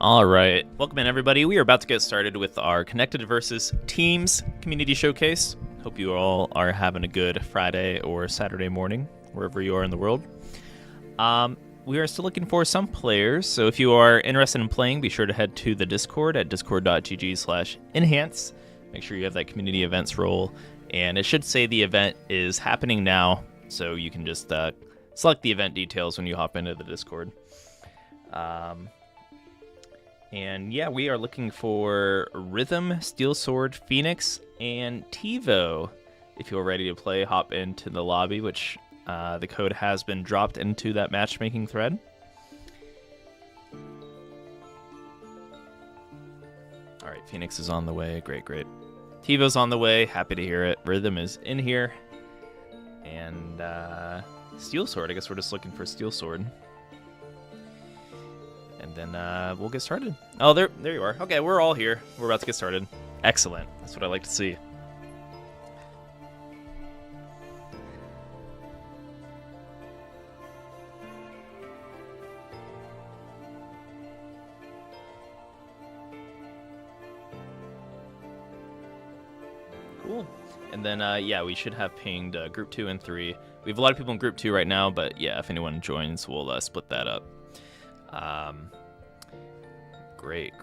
All right, welcome in everybody. We are about to get started with our Connected versus Teams Community Showcase. Hope you all are having a good Friday or Saturday morning, wherever you are in the world. We are still looking for some players, so if you are interested in playing, be sure to head to the Discord at discord.gg/enhance. Make sure you have that community events role, and it should say the event is happening now, so you can just select the event details when you hop into the Discord. And yeah, we are looking for Rhythm, Steel Sword, Phoenix, and Tivo. If you're ready to play, hop into the lobby, which the code has been dropped into that matchmaking thread. All right, Phoenix is on the way. Great, great. Tivo's on the way. Happy to hear it. Rhythm is in here. And Steel Sword. I guess we're just looking for Steel Sword. And then we'll get started. Oh, there you are. Okay, we're all here. We're about to get started. Excellent. That's what I like to see. Cool. And then, yeah, we should have pinged Group 2 and 3. We have a lot of people in Group 2 right now, but yeah, if anyone joins, we'll split that up. Great.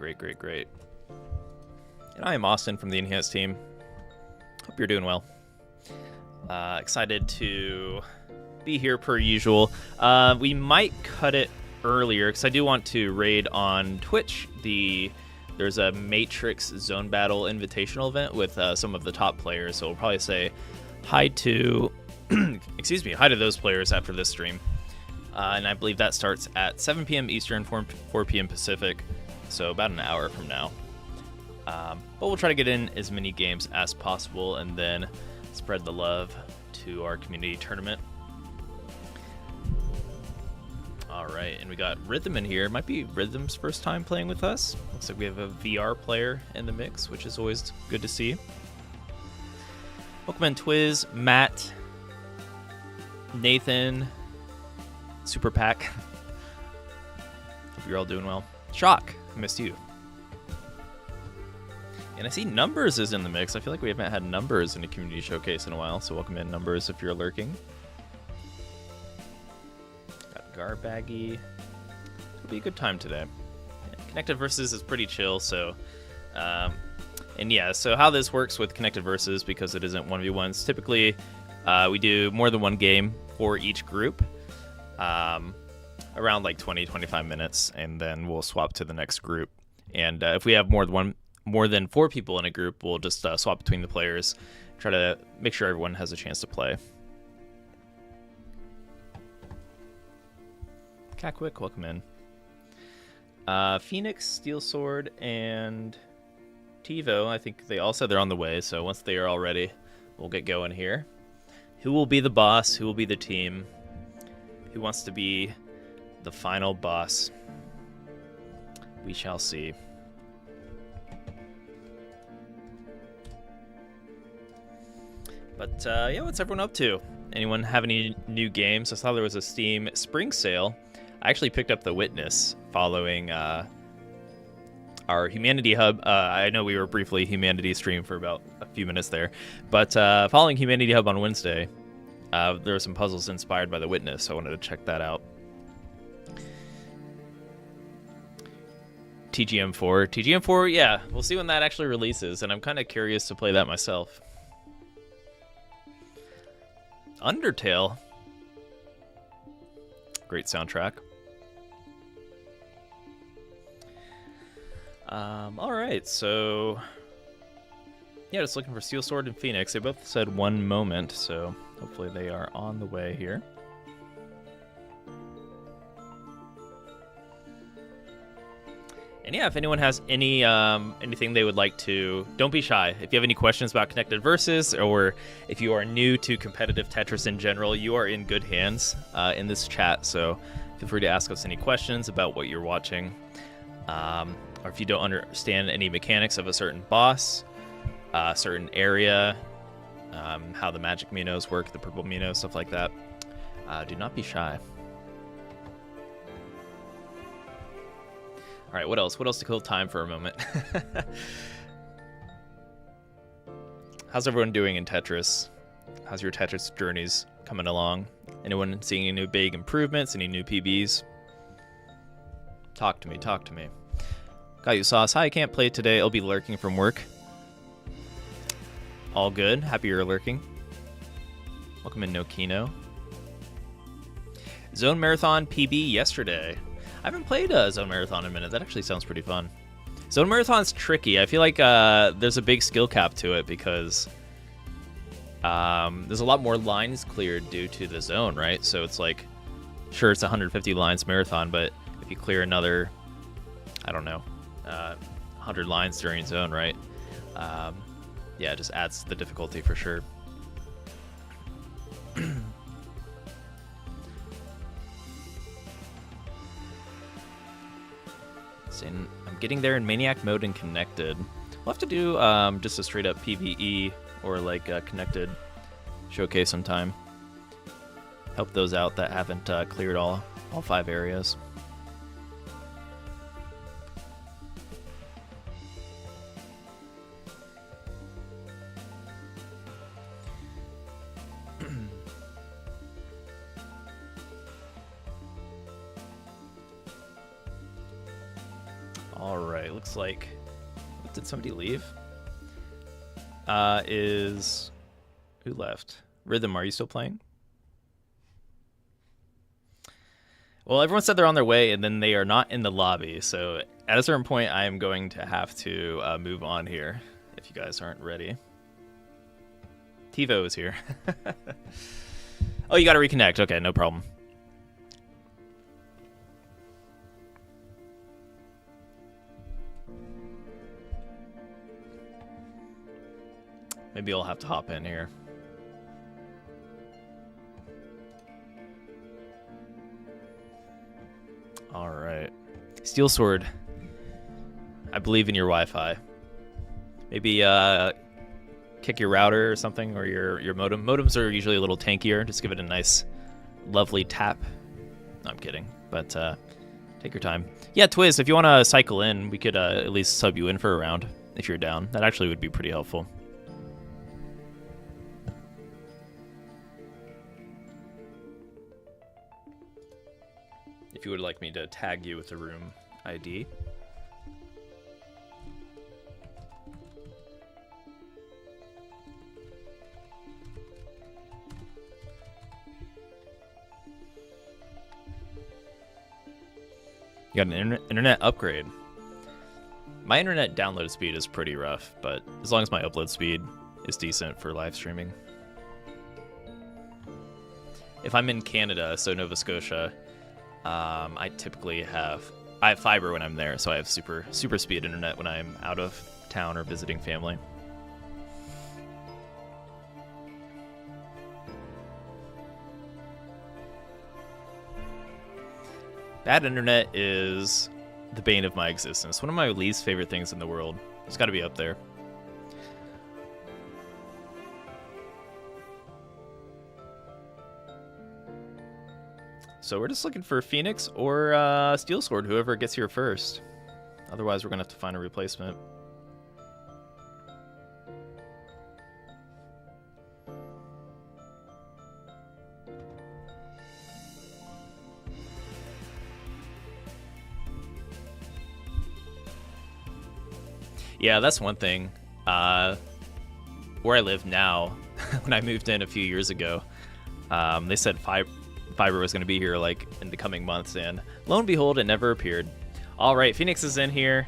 And I am Austin from the Enhanced team. Hope you're doing well. Excited to be here per usual. We might cut it earlier because I do want to raid on Twitch. There's a Matrix Zone Battle Invitational event with some of the top players, so we'll probably say hi to hi to those players after this stream. And I believe that starts at 7 p.m. Eastern, 4 p.m. Pacific, so about an hour from now. But we'll try to get in as many games as possible and then spread the love to our community tournament. All right, and we got Rhythm in here. It might be Rhythm's first time playing with us. Looks like we have a VR player in the mix, which is always good to see. Welcome in Twiz, Matt, Nathan, Super Pack. Hope you're all doing well. Shock, I missed you. And I see Numbers is in the mix. I feel like we haven't had Numbers in a community showcase in a while, so welcome in Numbers if you're lurking. Got Garbaggy. It'll be a good time today. Yeah, Connected Versus is pretty chill, so... and yeah, so how this works with Connected Versus, because it isn't 1v1s, typically we do more than one game for each group. Around like 20-25 minutes, and then we'll swap to the next group. And if we have more than 4 people in a group, we'll just swap between the players, try to make sure everyone has a chance to play. Catquick, welcome in. Phoenix, Steel Sword, and TiVo, I think they all said they're on the way, so once they are all ready, we'll get going here. Who will be the boss? Who will be the team? Who wants to be the final boss? We shall see. But yeah, what's everyone up to? Anyone have any new games? I saw there was a Steam Spring Sale. I actually picked up The Witness following our Humanity Hub. I know we were briefly Humanity stream for about a few minutes there, but following Humanity Hub on Wednesday, there were some puzzles inspired by The Witness, so I wanted to check that out. TGM4, yeah, we'll see when that actually releases, and I'm kind of curious to play that myself. Undertale. Great soundtrack. Alright, so... yeah, just looking for Steel Sword and Phoenix. They both said one moment, so hopefully they are on the way here. And yeah, if anyone has any anything they would like to, don't be shy. If you have any questions about Connected Versus, or if you are new to competitive Tetris in general, you are in good hands in this chat. So feel free to ask us any questions about what you're watching, or if you don't understand any mechanics of a certain boss, a certain area, how the magic Minos work, the purple Minos, stuff like that. Do not be shy. All right, what else? What else to kill time for a moment? How's everyone doing in Tetris? How's your Tetris journeys coming along? Anyone seeing any new big improvements? Any new PBs? Talk to me, talk to me. Got you, Sauce. Hi, I can't play today. I'll be lurking from work. All good. Happy you're lurking. Welcome in, Nokino. Zone Marathon PB yesterday. I haven't played Zone Marathon in a minute. That actually sounds pretty fun. Zone Marathon's tricky. I feel like there's a big skill cap to it because there's a lot more lines cleared due to the zone, right? So it's like, sure, it's 150 lines marathon, but if you clear another, I don't know, 100 lines during zone, right? Yeah, it just adds to the difficulty for sure. I'm getting there in Maniac mode and Connected. We'll have to do just a straight up PvE or like Connected showcase sometime. Help those out that haven't cleared all 5 areas. looks like... Did somebody leave? Who left? Rhythm, are you still playing? Well, everyone said they're on their way, and then they are not in the lobby. So at a certain point, I am going to have to move on here if you guys aren't ready. TiVo is here. Oh, you got to reconnect. Okay, no problem. Maybe I'll have to hop in here. All right. Steel Sword. I believe in your Wi-Fi. Maybe kick your router or something, or your modem. Modems are usually a little tankier. Just give it a nice, lovely tap. No, I'm kidding. But take your time. Yeah, Twiz, if you want to cycle in, we could at least sub you in for a round if you're down. That actually would be pretty helpful. If you would like me to tag you with the room ID. You got an internet upgrade. My internet download speed is pretty rough, but as long as my upload speed is decent for live streaming. If I'm in Canada, so Nova Scotia, I typically have fiber when I'm there, so I have super speed internet when I'm out of town or visiting family. Bad internet is the bane of my existence. One of my least favorite things in the world. It's got to be up there. So we're just looking for Phoenix or Steel Sword, whoever gets here first. Otherwise, we're going to have to find a replacement. Yeah, that's one thing. Where I live now, when I moved in a few years ago, they said fiber was going to be here like in the coming months, and lo and behold, it never appeared. All right, Phoenix is in here.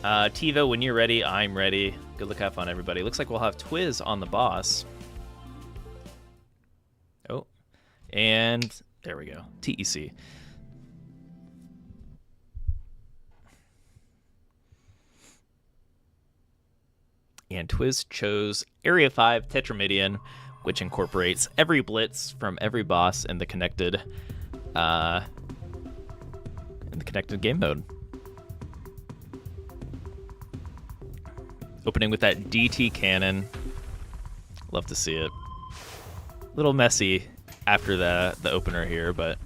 TiVo, when you're ready, I'm ready. Good luck, have fun, everybody. Looks like we'll have Twiz on the boss. Oh, and there we go. TEC. And Twiz chose Area 5 Tetramidian, which incorporates every blitz from every boss in the connected game mode. Opening with that DT cannon. Love to see it. A little messy after the opener here, but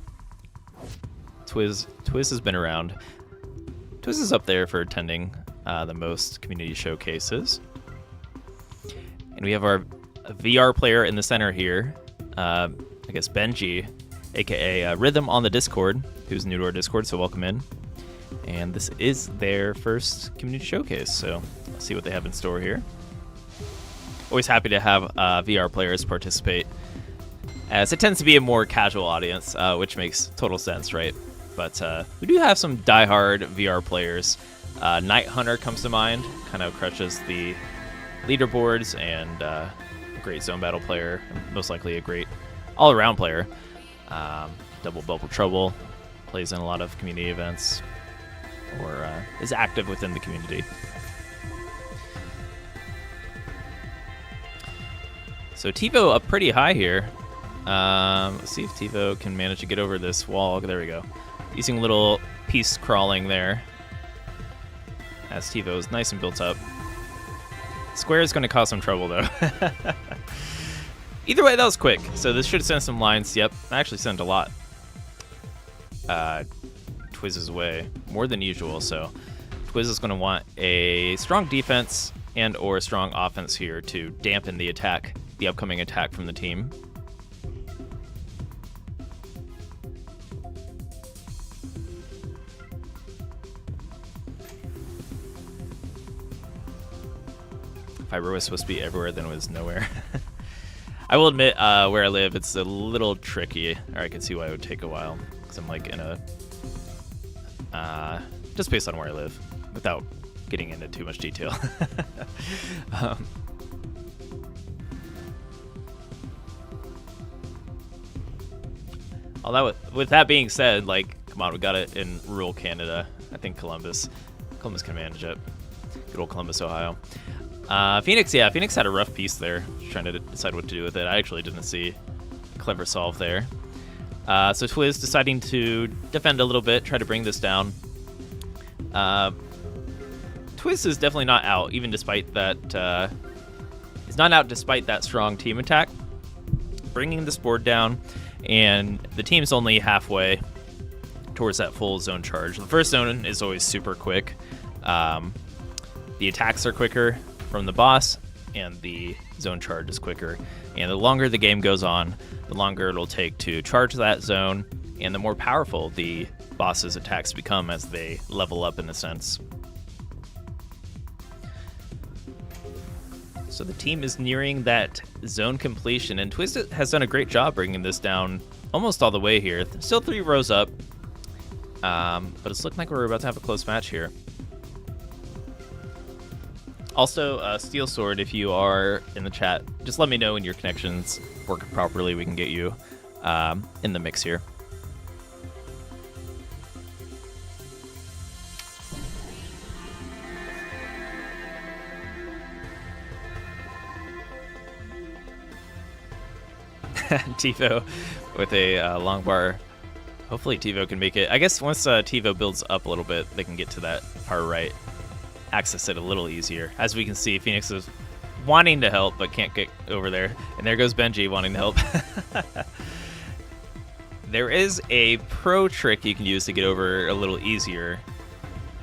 Twiz has been around. Twiz is up there for attending the most community showcases. And we have our VR player in the center here. I guess Benji, aka Rhythm on the Discord, who's new to our Discord, so welcome in. And this is their first community showcase, so let's see what they have in store here. Always happy to have VR players participate, as it tends to be a more casual audience, which makes total sense, right? But we do have some diehard VR players. Night Hunter comes to mind, kind of crushes the leaderboards, and a great zone battle player, most likely a great all-around player. Double Bubble Trouble, plays in a lot of community events, or is active within the community. So TiVo up pretty high here. Let's see if TiVo can manage to get over this wall. There we go. Using a little piece crawling there, as TiVo is nice and built up. Square is going to cause some trouble, though. Either way, that was quick. So this should send some lines. Yep, actually sent a lot. Twiz's way, more than usual. So Twiz is going to want a strong defense and or strong offense here to dampen the attack, the upcoming attack from the team. fiber was supposed to be everywhere, then it was nowhere. I will admit, where I live, it's a little tricky. Or I can see why it would take a while, because I'm like in a just based on where I live, without getting into too much detail. Although, with that being said, like, come on, we got it in rural Canada. I think Columbus can manage it. Good old Columbus, Ohio. Phoenix had a rough piece there, trying to decide what to do with it. I actually didn't see a clever solve there. So Twiz deciding to defend a little bit, try to bring this down. Twiz is definitely not out, even despite that. He's not out despite that strong team attack, bringing this board down, and the team's only halfway towards that full zone charge. The first zone is always super quick. The attacks are quicker from the boss, and the zone charge is quicker. And the longer the game goes on, the longer it'll take to charge that zone, and the more powerful the boss's attacks become as they level up, in a sense. So the team is nearing that zone completion, and Twisted has done a great job bringing this down almost all the way here. Still 3 rows up, but it's looking like we're about to have a close match here. Also, Steel Sword, if you are in the chat, just let me know when your connections work properly. We can get you in the mix here. TiVo with a long bar. Hopefully TiVo can make it. I guess once TiVo builds up a little bit, they can get to that far right, access it a little easier. As we can see, Phoenix is wanting to help, but can't get over there. And there goes Benji wanting to help. There is a pro trick you can use to get over a little easier.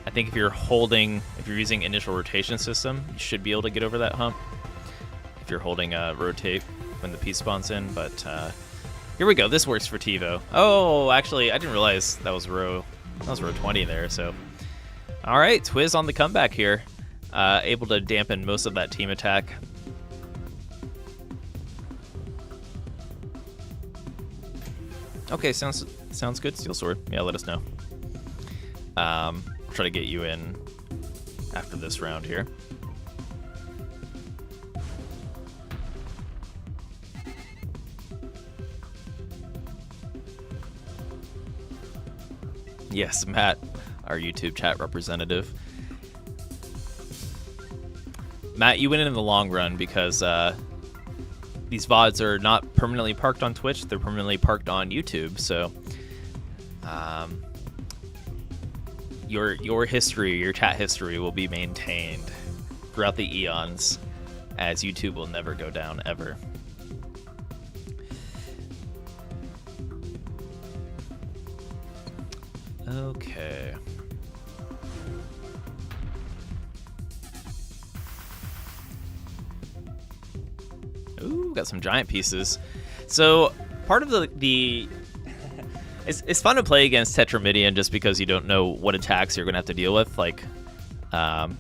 I think if you're using initial rotation system, you should be able to get over that hump. If you're holding rotate when the piece spawns in, but here we go. This works for TiVo. Oh, actually, I didn't realize that was row 20 there. So, all right, Twiz on the comeback here, able to dampen most of that team attack. Okay, sounds good. Steel Sword. Yeah, let us know. We'll try to get you in after this round here. Yes, Matt, our YouTube chat representative. Matt, you win in the long run because these VODs are not permanently parked on Twitch. They're permanently parked on YouTube. So your history, your chat history will be maintained throughout the eons, as YouTube will never go down, ever. Okay. Ooh, got some giant pieces. So part of the it's fun to play against Tetramidian just because you don't know what attacks you're gonna have to deal with, like the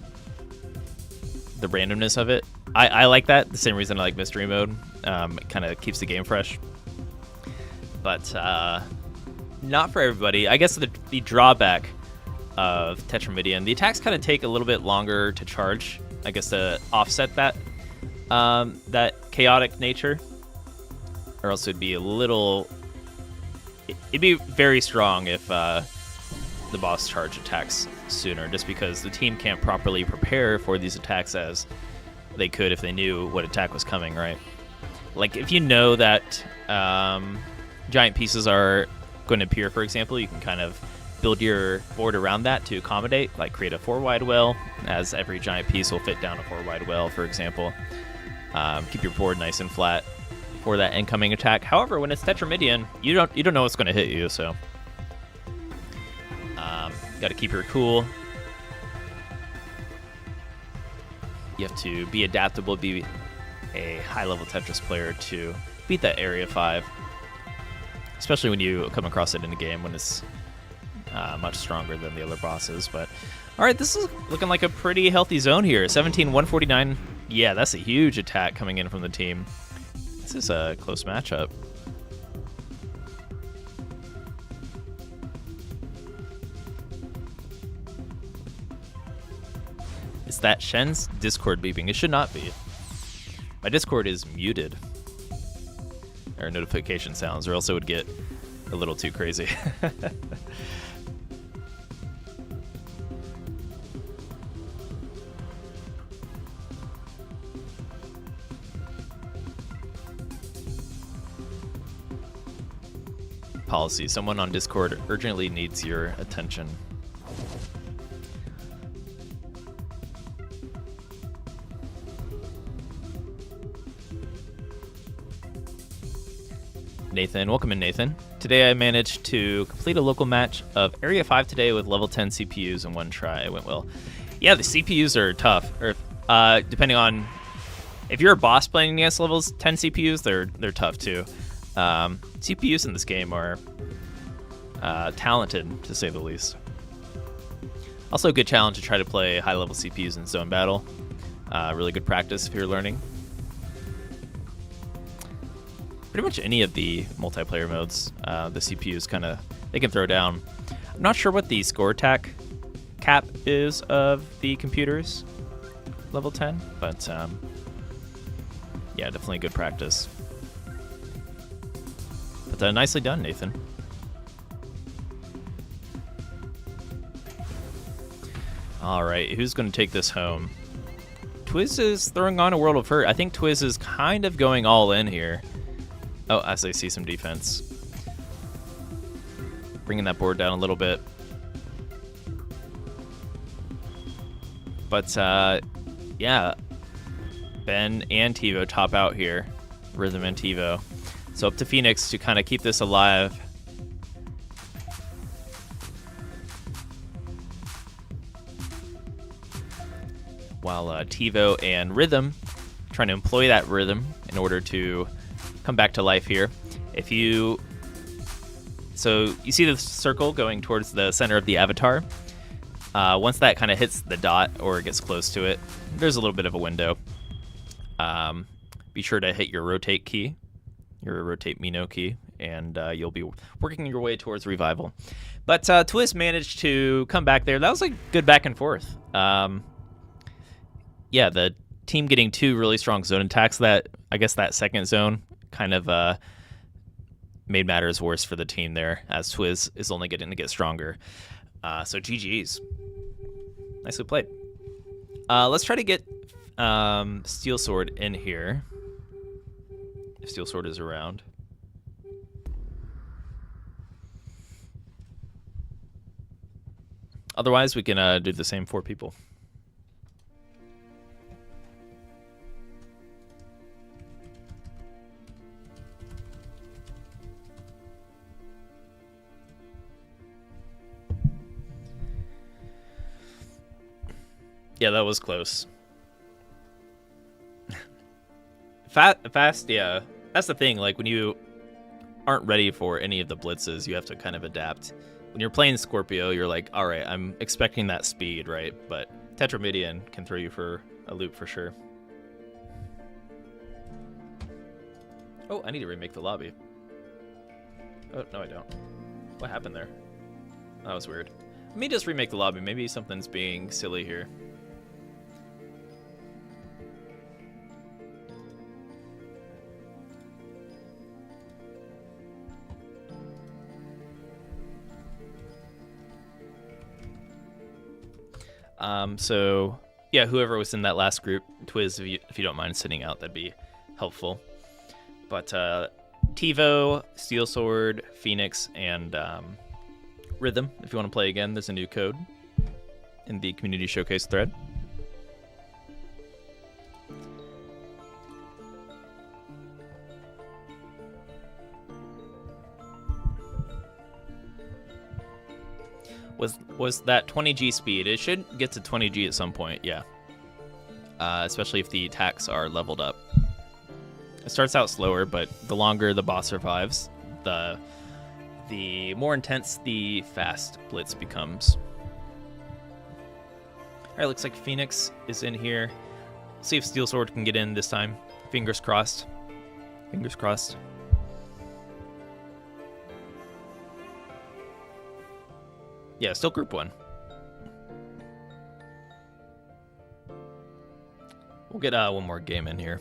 randomness of it. I like that. The same reason I like mystery mode. It kind of keeps the game fresh. But not for everybody. I guess the drawback of Tetramidian, the attacks kind of take a little bit longer to charge, I guess, to offset that that chaotic nature, or else it'd be it'd be very strong if the boss charge attacks sooner, just because the team can't properly prepare for these attacks as they could if they knew what attack was coming, right? Like, if you know that giant pieces are going to appear, for example, you can kind of build your board around that to accommodate, like create a 4-wide well, as every giant piece will fit down a 4-wide well, for example. Keep your board nice and flat for that incoming attack. However, when it's Tetramidian, you don't know what's going to hit you, so got to keep your cool. You have to be adaptable, be a high-level Tetris player to beat that Area 5. Especially when you come across it in a game when it's much stronger than the other bosses. But all right, this is looking like a pretty healthy zone here. 17-149 Yeah, that's a huge attack coming in from the team. This is a close matchup. Is that Shen's Discord beeping? It should not be. My Discord is muted. Or notification sounds, or else it would get a little too crazy. Policy. Someone on Discord urgently needs your attention. Nathan, welcome in, Nathan. Today I managed to complete a local match of Area 5 today with level 10 CPUs in one try. It went well. Yeah, the CPUs are tough. Or depending on if you're a boss playing against levels 10 CPUs, they're tough too. CPUs in this game are talented, to say the least. Also a good challenge to try to play high-level CPUs in zone battle. Really good practice if you're learning. Pretty much any of the multiplayer modes, the CPUs they can throw down. I'm not sure what the score attack cap is of the computers, level 10, but yeah, definitely good practice. But nicely done, Nathan. All right, who's going to take this home? Twiz is throwing on a World of Hurt. I think Twiz is kind of going all in here. Oh, as I see some defense. Bringing that board down a little bit. But, yeah. Ben and TiVo top out here. Rhythm and TiVo. So up to Phoenix to kind of keep this alive. While TiVo and Rhythm trying to employ that rhythm in order to come back to life here. So you see the circle going towards the center of the avatar. Once that kind of hits the dot or gets close to it, there's a little bit of a window. Be sure to hit your rotate key, your rotate Mino key, and you'll be working your way towards revival. But Twist managed to come back there. That was a good back and forth. Yeah, the team getting two really strong zone attacks. That I guess that second zone kind of made matters worse for the team there, as Twiz is only getting to get stronger. So GG's. Nicely played. Let's try to get Steel Sword in here. If Steel Sword is around. Otherwise, we can do the same 4 people. Yeah, that was close. Fast, yeah. That's the thing, like, when you aren't ready for any of the blitzes, you have to kind of adapt. When you're playing Scorpio, you're like, alright, I'm expecting that speed, right? But Tetramidian can throw you for a loop for sure. Oh, I need to remake the lobby. Oh, no I don't. What happened there? That was weird. Let me just remake the lobby. Maybe something's being silly here. So yeah, whoever was in that last group, Twiz, if you don't mind sitting out, that'd be helpful. But TiVo, Steel Sword, Phoenix, and Rhythm, if you want to play again, there's a new code in the community showcase thread. Was that 20G speed? It should get to 20G at some point, yeah. Especially if the attacks are leveled up. It starts out slower, but the longer the boss survives, the more intense the fast blitz becomes. Alright, looks like Phoenix is in here. See if Steel Sword can get in this time. Fingers crossed. Fingers crossed. Yeah, still Group 1. We'll get one more game in here.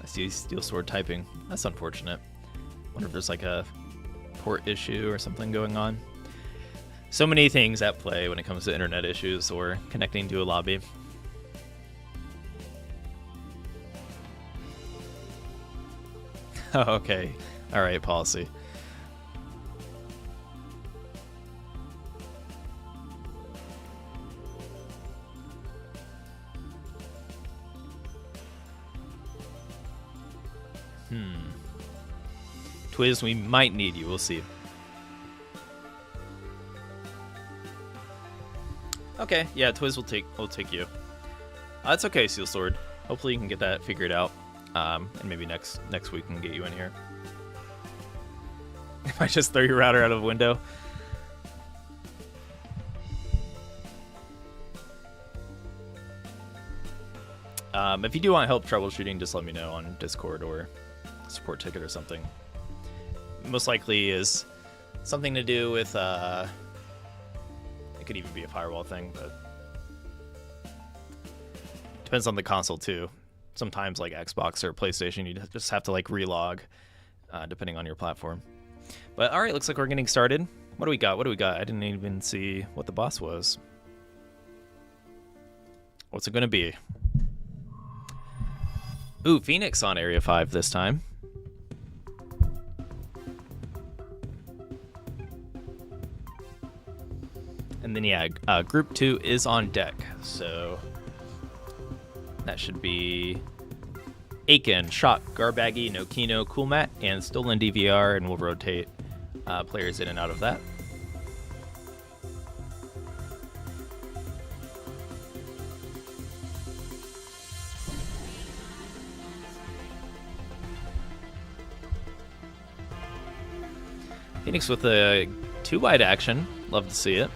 I see Steel Sword typing. That's unfortunate. Wonder if there's like a port issue or something going on. So many things at play when it comes to internet issues or connecting to a lobby. Oh, okay. All right, policy. Twiz, we might need you. We'll see. Okay, yeah, Twiz will take you. That's okay, Steel Sword. Hopefully you can get that figured out. And maybe next week we can get you in here. If I just throw your router out of a window. If you do want help troubleshooting, just let me know on Discord or support ticket or something. Most likely is something to do with it could even be a firewall thing, but depends on the console too. Sometimes like Xbox or PlayStation, you just have to like relog depending on your platform. But all right, looks like we're getting started. What do we got? I didn't even see what the boss was. What's it gonna be? Ooh, Phoenix on Area 5 this time. And then, yeah, Group 2 is on deck. So that should be Aiken, Shock, Garbaggy, Nokino, Coolmat, and Stolen DVR, and we'll rotate players in and out of that. Phoenix with a 2-wide action. Love to see it.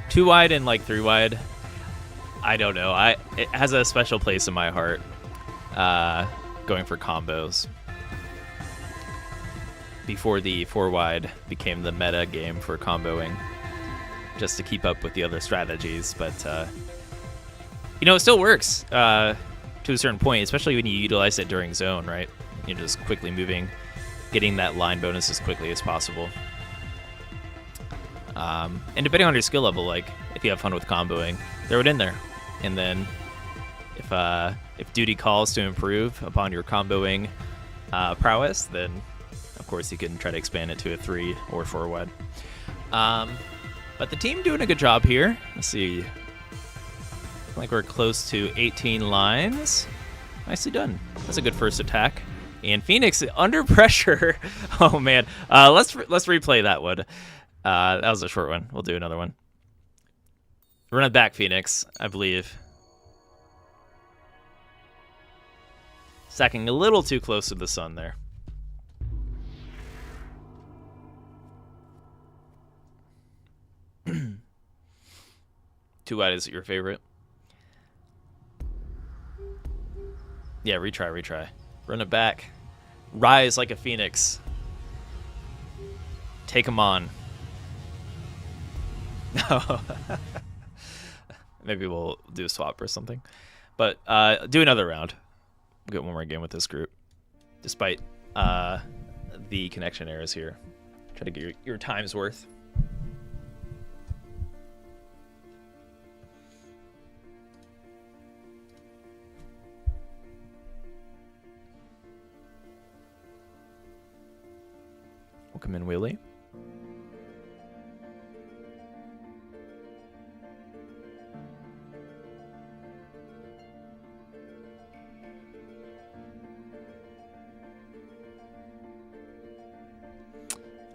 Two wide and like 3-wide, I don't know. It has a special place in my heart. Going for combos. Before the 4-wide became the meta game for comboing, just to keep up with the other strategies. But it still works to a certain point, especially when you utilize it during zone, right? You're just quickly moving, getting that line bonus as quickly as possible. And depending on your skill level, like if you have fun with comboing, throw it in there. And then if duty calls to improve upon your comboing prowess, then of course you can try to expand it to a 3 or 4-wide. But the team doing a good job here. Let's see. I think we're close to 18 lines. Nicely done. That's a good first attack. And Phoenix under pressure. Oh man. Let's replay that one. That was a short one. We'll do another one. Run it back, Phoenix, I believe. Stacking a little too close to the sun there. Two wide is your favorite? Yeah, retry. Run it back. Rise like a phoenix. Take him on. Maybe we'll do a swap or something. But do another round. We'll get one more game with this group. Despite the connection errors here. Try to get your time's worth. Welcome in, Willie.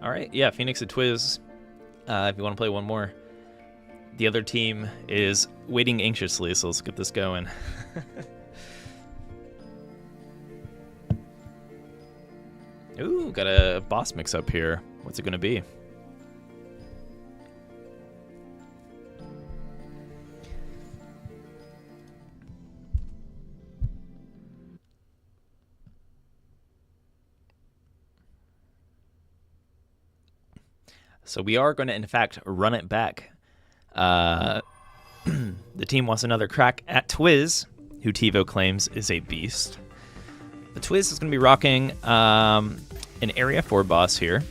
All right, yeah, Phoenix and Twiz, if you want to play one more. The other team is waiting anxiously, so let's get this going. Ooh, got a boss mix-up here. What's it going to be? So we are going to, in fact, run it back. The team wants another crack at Twiz, who TiVo claims is a beast. The Twiz is going to be rocking an Area 4 boss here.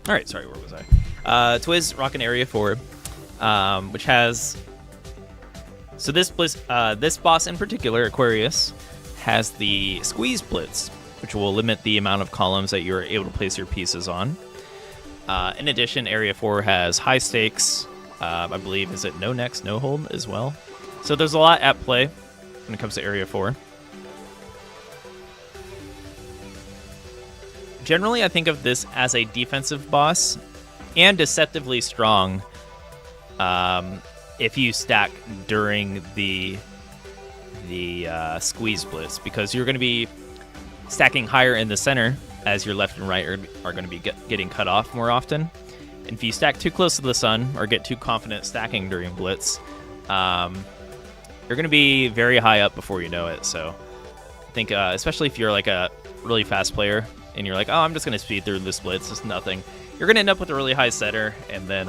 All right, sorry, where was I? Twiz rocking Area 4, which has... So this boss in particular, Aquarius, has the Squeeze Blitz, which will limit the amount of columns that you're able to place your pieces on. In addition, Area 4 has High Stakes, I believe, is it No Next, No Hold as well? So there's a lot at play when it comes to Area 4. Generally, I think of this as a defensive boss and deceptively strong if you stack during the Squeeze Blitz, because you're going to be stacking higher in the center as your left and right are going to be getting cut off more often. And if you stack too close to the sun or get too confident stacking during Blitz, you're going to be very high up before you know it. So I think especially if you're like a really fast player, and you're like, oh, I'm just going to speed through this blitz, it's nothing. You're going to end up with a really high setter, and then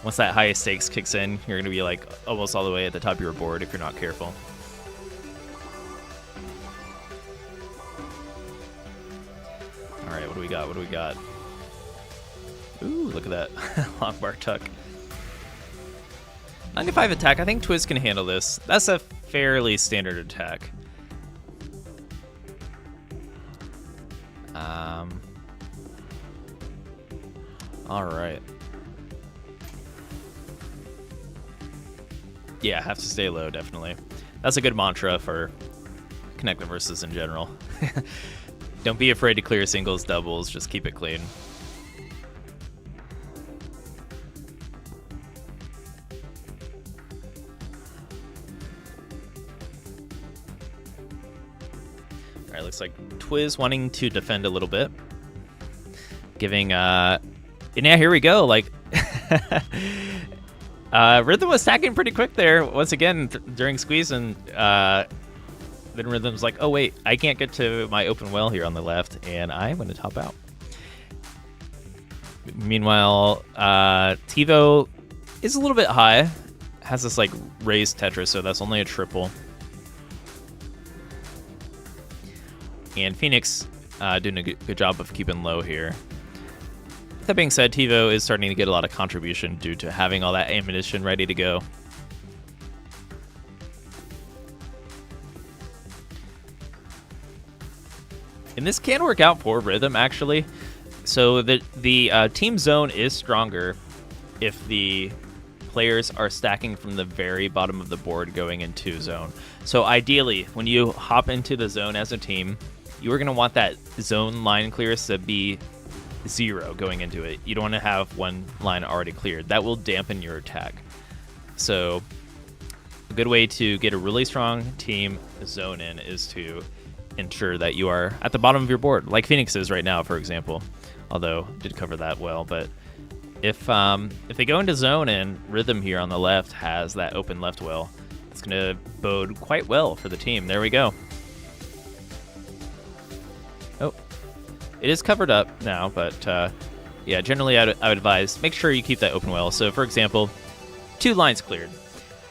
once that highest stakes kicks in, you're going to be like almost all the way at the top of your board if you're not careful. All right, what do we got? What do we got? Ooh, look at that long bar tuck. 95 attack. I think Twiz can handle this. That's a fairly standard attack. All right. Yeah, have to stay low, definitely. That's a good mantra for Connected Versus in general. Don't be afraid to clear singles, doubles, just keep it clean. All right, looks like Twiz wanting to defend a little bit. Giving, and yeah, here we go. Like, Rhythm was stacking pretty quick there once again during Squeeze, and then Rhythm's like, oh wait, I can't get to my open well here on the left, and I'm going to top out. Meanwhile, TiVo is a little bit high, has this like raised Tetris, so that's only a triple. And Phoenix doing a good job of keeping low here. That being said, TiVo is starting to get a lot of contribution due to having all that ammunition ready to go. And this can work out for Rhythm, actually. So the team zone is stronger if the players are stacking from the very bottom of the board going into zone. So ideally, when you hop into the zone as a team, you are going to want that zone line clearance to be 0 going into it. You don't want to have one line already cleared. That will dampen your attack. So a good way to get a really strong team zone in is to ensure that you are at the bottom of your board, like Phoenix is right now, for example. Although did cover that well, but if they go into zone and Rhythm here on the left has that open left well, it's going to bode quite well for the team. There we go. Oh, it is covered up now, but yeah, generally I would advise make sure you keep that open well. So for example, 2 lines cleared.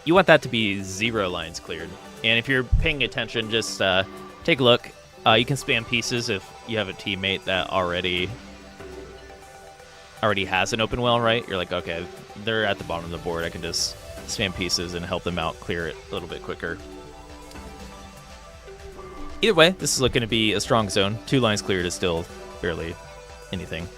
You want that to be 0 lines cleared. And if you're paying attention, just take a look. You can spam pieces if you have a teammate that already already has an open well, right? You're like, okay, they're at the bottom of the board. I can just spam pieces and help them out, clear it a little bit quicker. Either way, this is looking to be a strong zone. 2 lines cleared is still barely anything.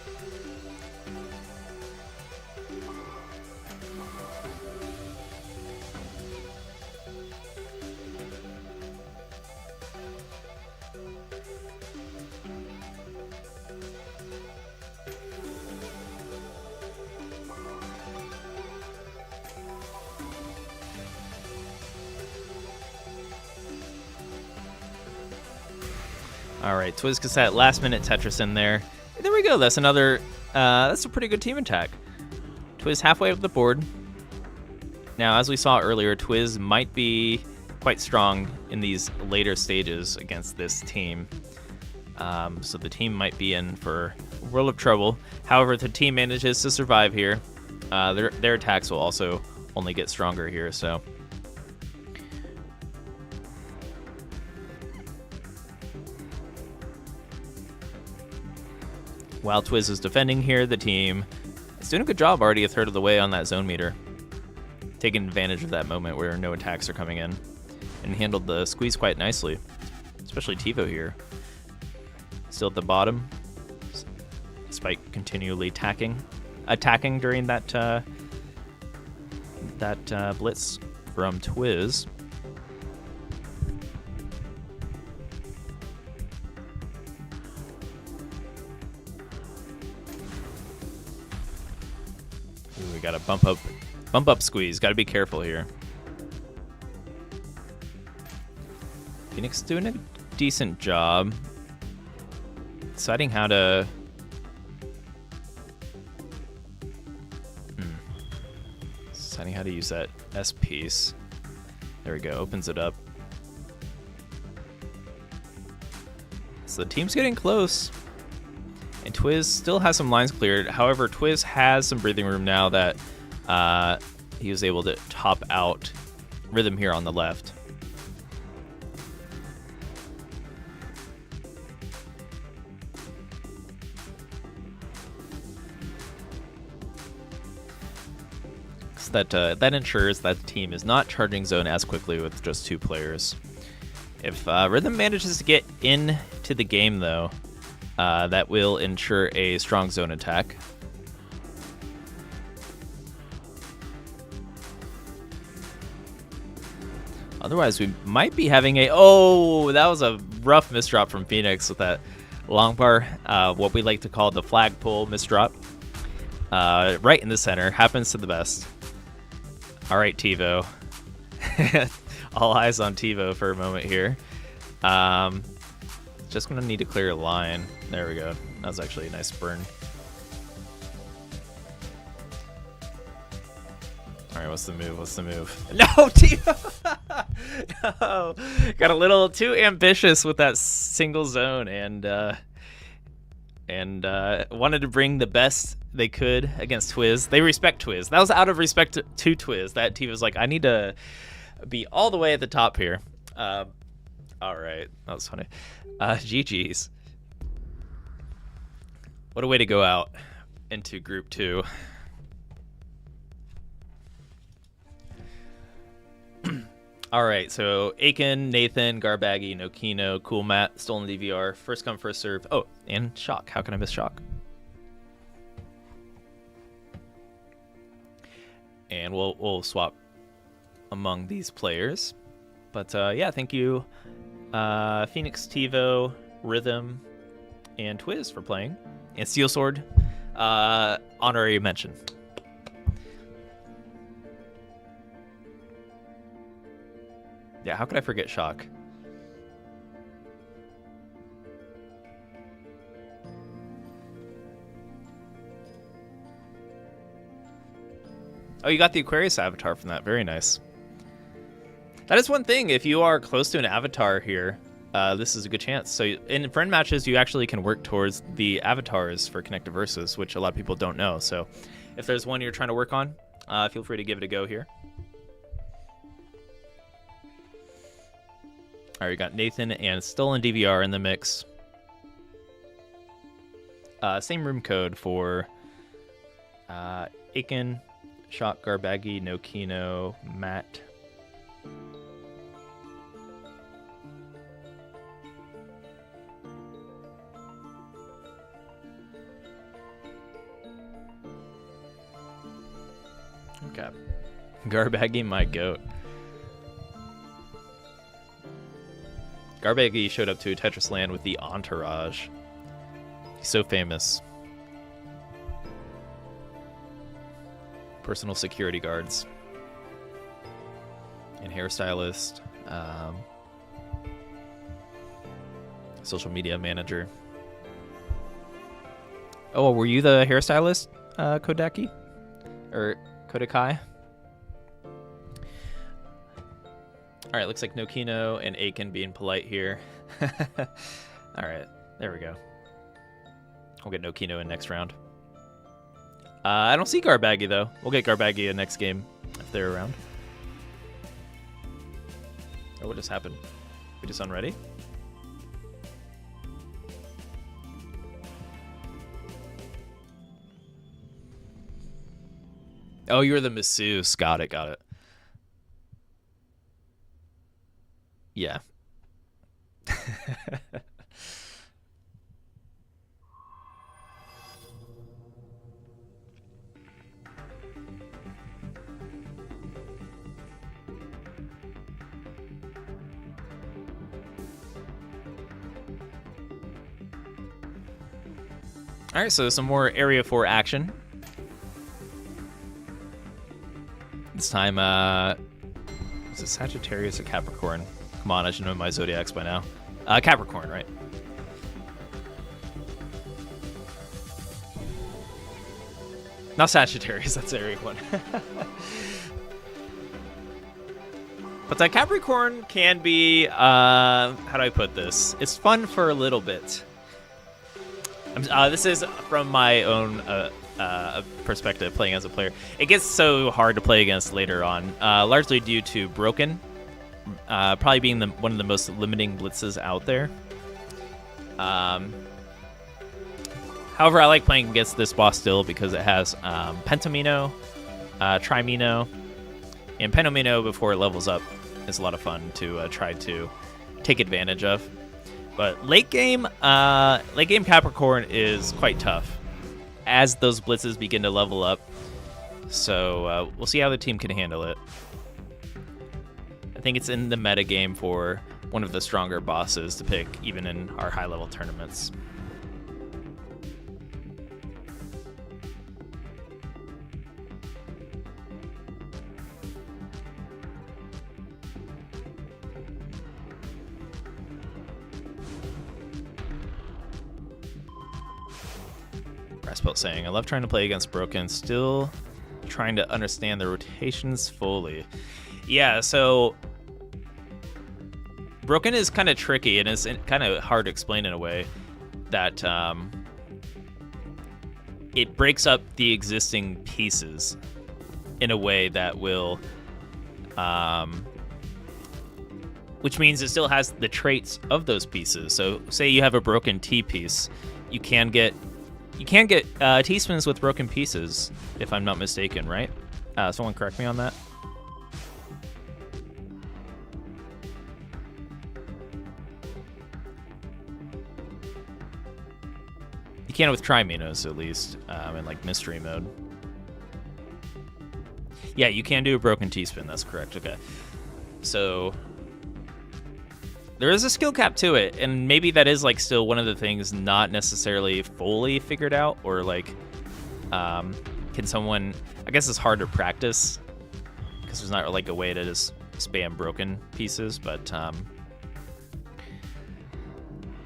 All right, Twiz Cassette, last minute Tetris in there. There we go. That's another, that's a pretty good team attack. Twiz halfway up the board. Now, as we saw earlier, Twiz might be quite strong in these later stages against this team. So the team might be in for a world of trouble. However, if the team manages to survive here, their attacks will also only get stronger here, so... While Twiz is defending here, the team is doing a good job, already a third of the way on that zone meter. Taking advantage of that moment where no attacks are coming in. And handled the squeeze quite nicely. Especially Tivo here. Still at the bottom. Despite continually attacking during that blitz from Twiz. We got a bump up squeeze. Got to be careful here. Phoenix doing a decent job deciding how to deciding how to use that S piece. There we go. Opens it up. So the team's getting close. And Twiz still has some lines cleared. However, Twiz has some breathing room now that he was able to top out Rhythm here on the left. So that ensures that the team is not charging zone as quickly with just 2 players. If Rhythm manages to get into the game, though, that will ensure a strong zone attack. Otherwise, we might be having a... Oh, that was a rough misdrop from Phoenix with that long bar. What we like to call the flagpole misdrop. Right in the center. Happens to the best. All right, Tivo. All eyes on Tivo for a moment here. Just going to need to clear a line. There we go. That was actually a nice burn. All right, what's the move? What's the move? No, Tivo! No! Got a little too ambitious with that single zone and wanted to bring the best they could against Twiz. They respect Twiz. That was out of respect to Twiz. That Tivo's like, I need to be all the way at the top here. All right, that was funny. GG's. What a way to go out into Group 2. All right, so Aiken, Nathan, Garbaggy, Nokino, Cool Matt, Stolen DVR, first come, first serve. Oh, and Shock. How can I miss Shock? And we'll swap among these players. But yeah, thank you, Phoenix, Tivo, Rhythm, and Twiz for playing. And Steel Sword, honorary mention. Yeah, how could I forget Shock? Oh, you got the Aquarius avatar from that. Very nice. That is one thing. If you are close to an avatar here, this is a good chance. So in friend matches, you actually can work towards the avatars for Connected Versus, which a lot of people don't know. So if there's one you're trying to work on, feel free to give it a go here. All right, we got Nathan and Stolen DVR in the mix. Same room code for Aiken, Shock, Garbaggy, Nokino, Matt. Okay. Garbaggy, my goat. Garbaggy showed up to Tetris Land with the Entourage. He's so famous. Personal security guards. And hairstylist. Social media manager. Oh, were you the hairstylist, Kodaki? Or Kodakai? All right, looks like Nokino and Aiken being polite here. All right, there we go. We'll get Nokino in next round. I don't see Garbaggy, though. We'll get Garbaggy in next game if they're around. Oh, what just happened? We just unready? Oh, you're the masseuse. Got it, got it. Yeah. All right, so some more Area 4 action. This time, is it Sagittarius or Capricorn? Come on, I should know my zodiacs by now. Capricorn, right? Not Sagittarius, that's Area 1. But Capricorn can be, how do I put this? It's fun for a little bit. This is from my own perspective, playing as a player. It gets so hard to play against later on, largely due to Broken. Probably being one of the most limiting blitzes out there. However, I like playing against this boss still because it has Pentamino, Trimino, and Pentamino before it levels up is a lot of fun to try to take advantage of. But late game Capricorn is quite tough as those blitzes begin to level up. So we'll see how the team can handle it. I think it's in the meta game for one of the stronger bosses to pick, even in our high-level tournaments. Brassbelt saying, I love trying to play against Broken, still trying to understand the rotations fully. Yeah, so Broken is kind of tricky, and it's kind of hard to explain in a way that it breaks up the existing pieces in a way that will, which means it still has the traits of those pieces. So say you have a broken T piece, you can get T-spins with broken pieces, if I'm not mistaken, right? Someone correct me on that. You can with Triminos, at least, in like mystery mode. Yeah, you can do a broken T-spin, that's correct, okay. So there is a skill cap to it, and maybe that is like still one of the things not necessarily fully figured out, or like, can someone, I guess it's hard to practice, because there's not like a way to just spam broken pieces, but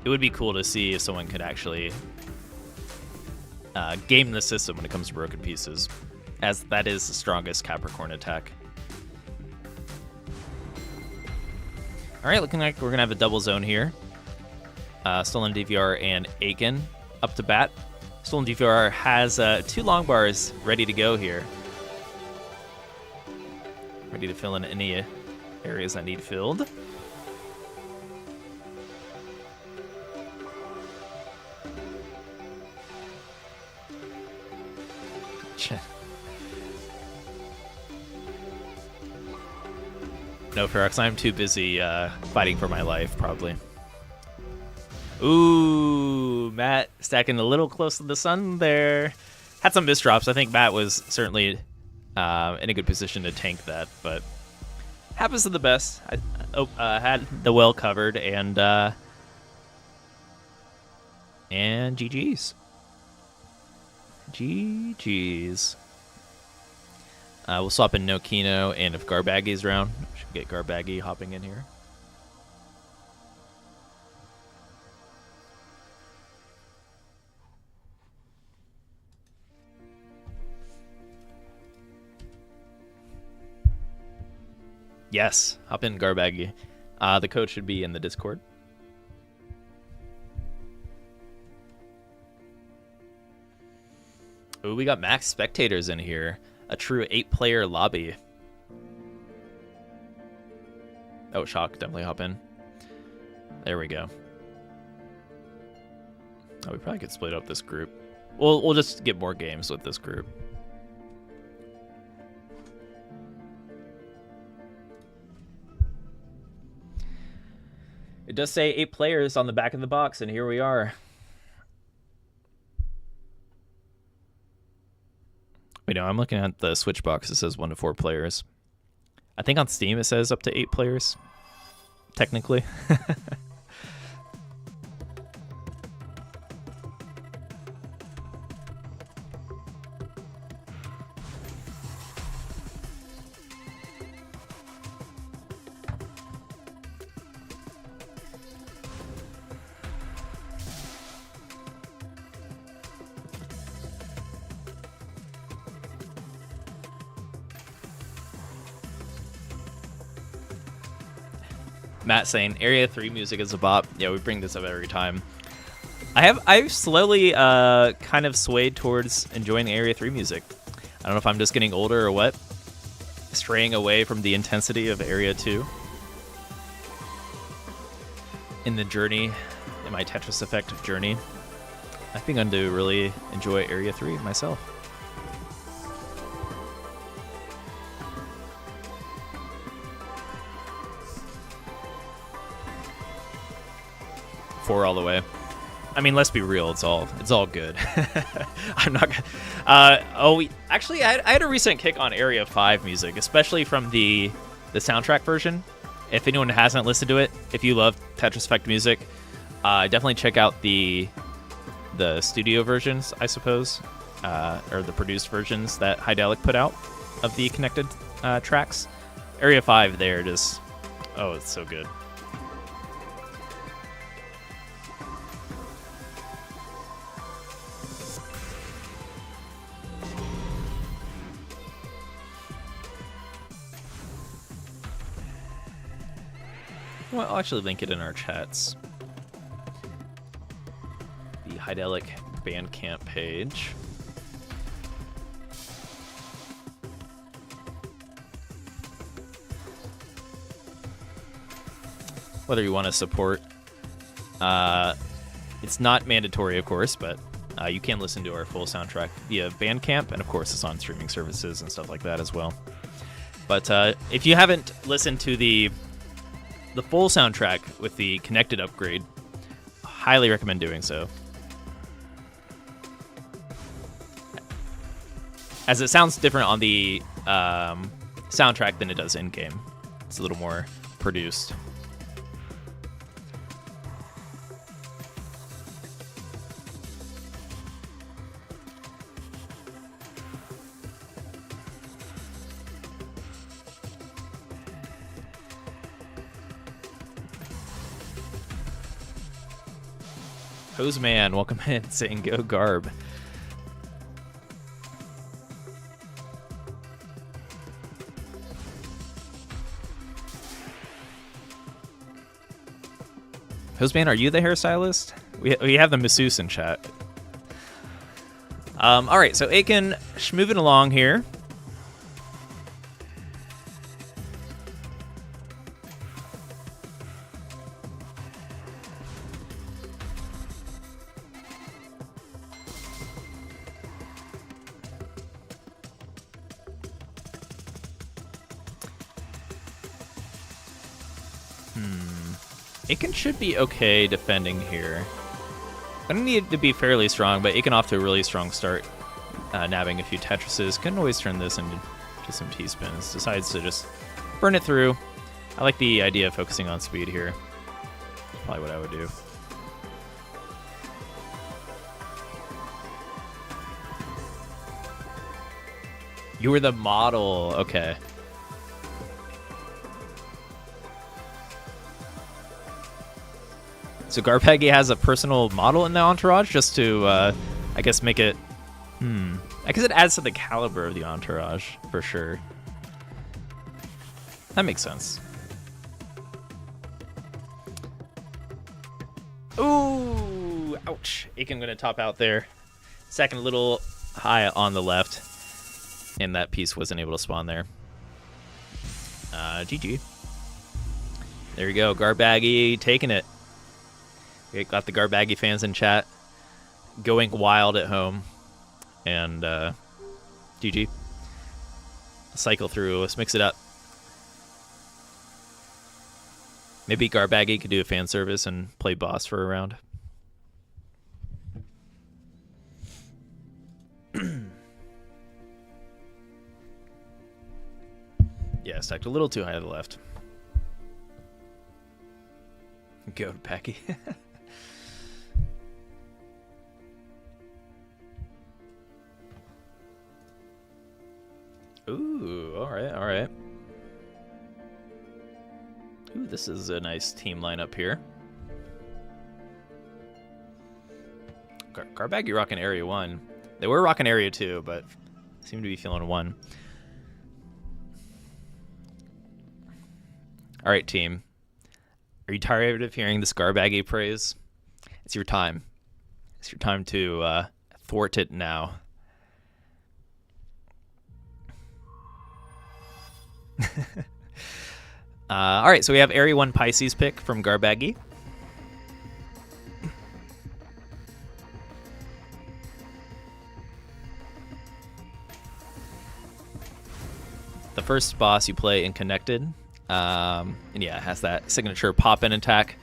it would be cool to see if someone could actually game the system when it comes to broken pieces, as that is the strongest Capricorn attack. All right, looking like we're gonna have a double zone here. Stolen DVR and Aiken up to bat. Stolen DVR has 2 long bars ready to go here. Ready to fill in any areas that need filled. imagine. No, Ferox, I'm too busy fighting for my life, probably. Ooh, Matt stacking a little close to the sun there. Had some misdrops. I think Matt was certainly in a good position to tank that, but happens to the best. I had the well covered, and GG's. GG's. We'll swap in No Kino, and if Garbaggy's around, we should get Garbaggy hopping in here. Yes, hop in Garbaggy. The code should be in the Discord. Ooh, we got max spectators in here. A true 8-player lobby. Oh, Shock, definitely hop in. There we go. Oh, we probably could split up this group. We'll just get more games with this group. It does say 8 players on the back of the box, and here we are. Wait, no, I'm looking at the Switch box. It says 1 to 4 players. I think on Steam it says up to 8 players, technically. Matt saying Area 3 music is a bop. Yeah, we bring this up every time. I've slowly kind of swayed towards enjoying Area 3 music. I don't know if I'm just getting older or what. Straying away from the intensity of Area 2. In the journey, in my Tetris Effect journey, I've begun to really enjoy Area 3 myself. Four all the way. I mean, let's be real. It's all good. I'm not. Actually, I had a recent kick on Area 5 music, especially from the soundtrack version. If anyone hasn't listened to it, if you love Tetris Effect music, definitely check out the studio versions, I suppose, or the produced versions that Hydelic put out of the connected tracks. Area 5, there, just it's so good. Well, I'll actually link it in our chats. The Hydelic Bandcamp page. Whether you want to support, it's not mandatory, of course, but you can listen to our full soundtrack via Bandcamp, and of course it's on streaming services and stuff like that as well. But if you haven't listened to the full soundtrack with the connected upgrade, highly recommend doing so. As it sounds different on the soundtrack than it does in-game. It's a little more produced. Hoseman, welcome in, saying go Garb. Hoseman, are you the hairstylist? We have the masseuse in chat. All right, so Aiken, moving along here. Aiken should be okay defending here. Gonna need to be fairly strong, but Aiken off to a really strong start. Nabbing a few Tetrises. Couldn't always turn this into some T-spins. Decides to just burn it through. I like the idea of focusing on speed here. Probably what I would do. You were the model. Okay. So Garpeggy has a personal model in the entourage just to, I guess, make it... I guess it adds to the caliber of the entourage, for sure. That makes sense. Ooh! Ouch. Aiken going to top out there. Second a little high on the left. And that piece wasn't able to spawn there. GG. There you go. Garbaggy taking it. We got the Garbaggy fans in chat going wild at home. And GG. Cycle through. Let's mix it up. Maybe Garbaggy could do a fan service and play boss for a round. Yeah, stacked a little too high to the left. Go, Packy. Ooh, alright, alright. Ooh, this is a nice team lineup here. Garbaggy rocking Area 1. They were rocking Area 2, but seem to be feeling 1. Alright, team. Are you tired of hearing this Garbaggy praise? It's your time. It's your time to thwart it now. Alright, so we have Area 1 Pisces pick from Garbaggy. The first boss you play in Connected. And yeah, it has that signature pop-in attack.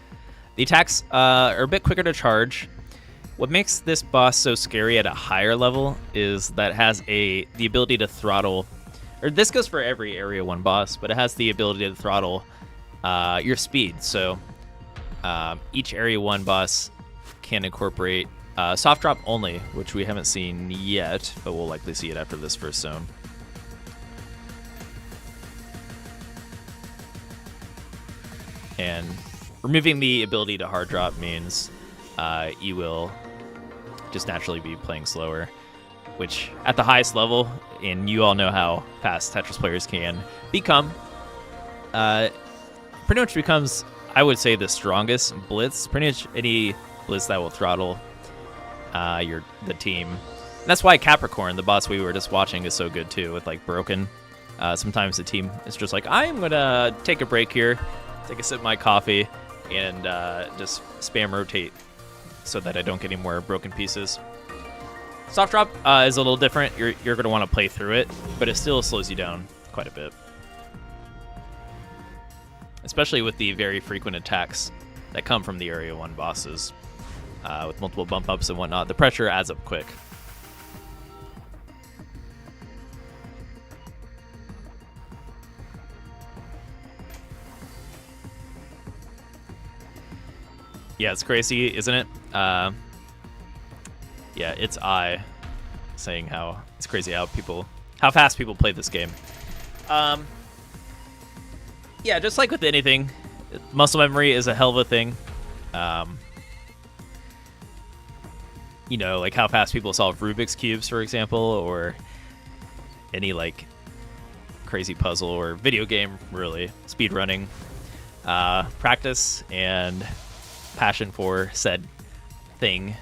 The attacks are a bit quicker to charge. What makes this boss so scary at a higher level is that it has the ability to throttle, or this goes for every Area 1 boss, but it has the ability to throttle your speed. So each Area 1 boss can incorporate soft drop only, which we haven't seen yet, but we'll likely see it after this first zone. And removing the ability to hard drop means you will just naturally be playing slower, which at the highest level, and you all know how fast Tetris players can become, pretty much becomes, I would say, the strongest blitz. Pretty much any blitz that will throttle the team. And that's why Capricorn, the boss we were just watching, is so good too, with like Broken. Sometimes the team is just like, I'm gonna take a break here, take a sip of my coffee, and just spam rotate so that I don't get any more broken pieces. Soft drop is a little different. You're going to want to play through it, but it still slows you down quite a bit. Especially with the very frequent attacks that come from the Area 1 bosses. With multiple bump ups and whatnot, the pressure adds up quick. Yeah, it's crazy, isn't it? Yeah, it's I saying how it's crazy how fast people play this game. Yeah, just like with anything, muscle memory is a hell of a thing. You know, like how fast people solve Rubik's Cubes, for example, or any like crazy puzzle or video game, really. Speedrunning. Practice and passion for said thing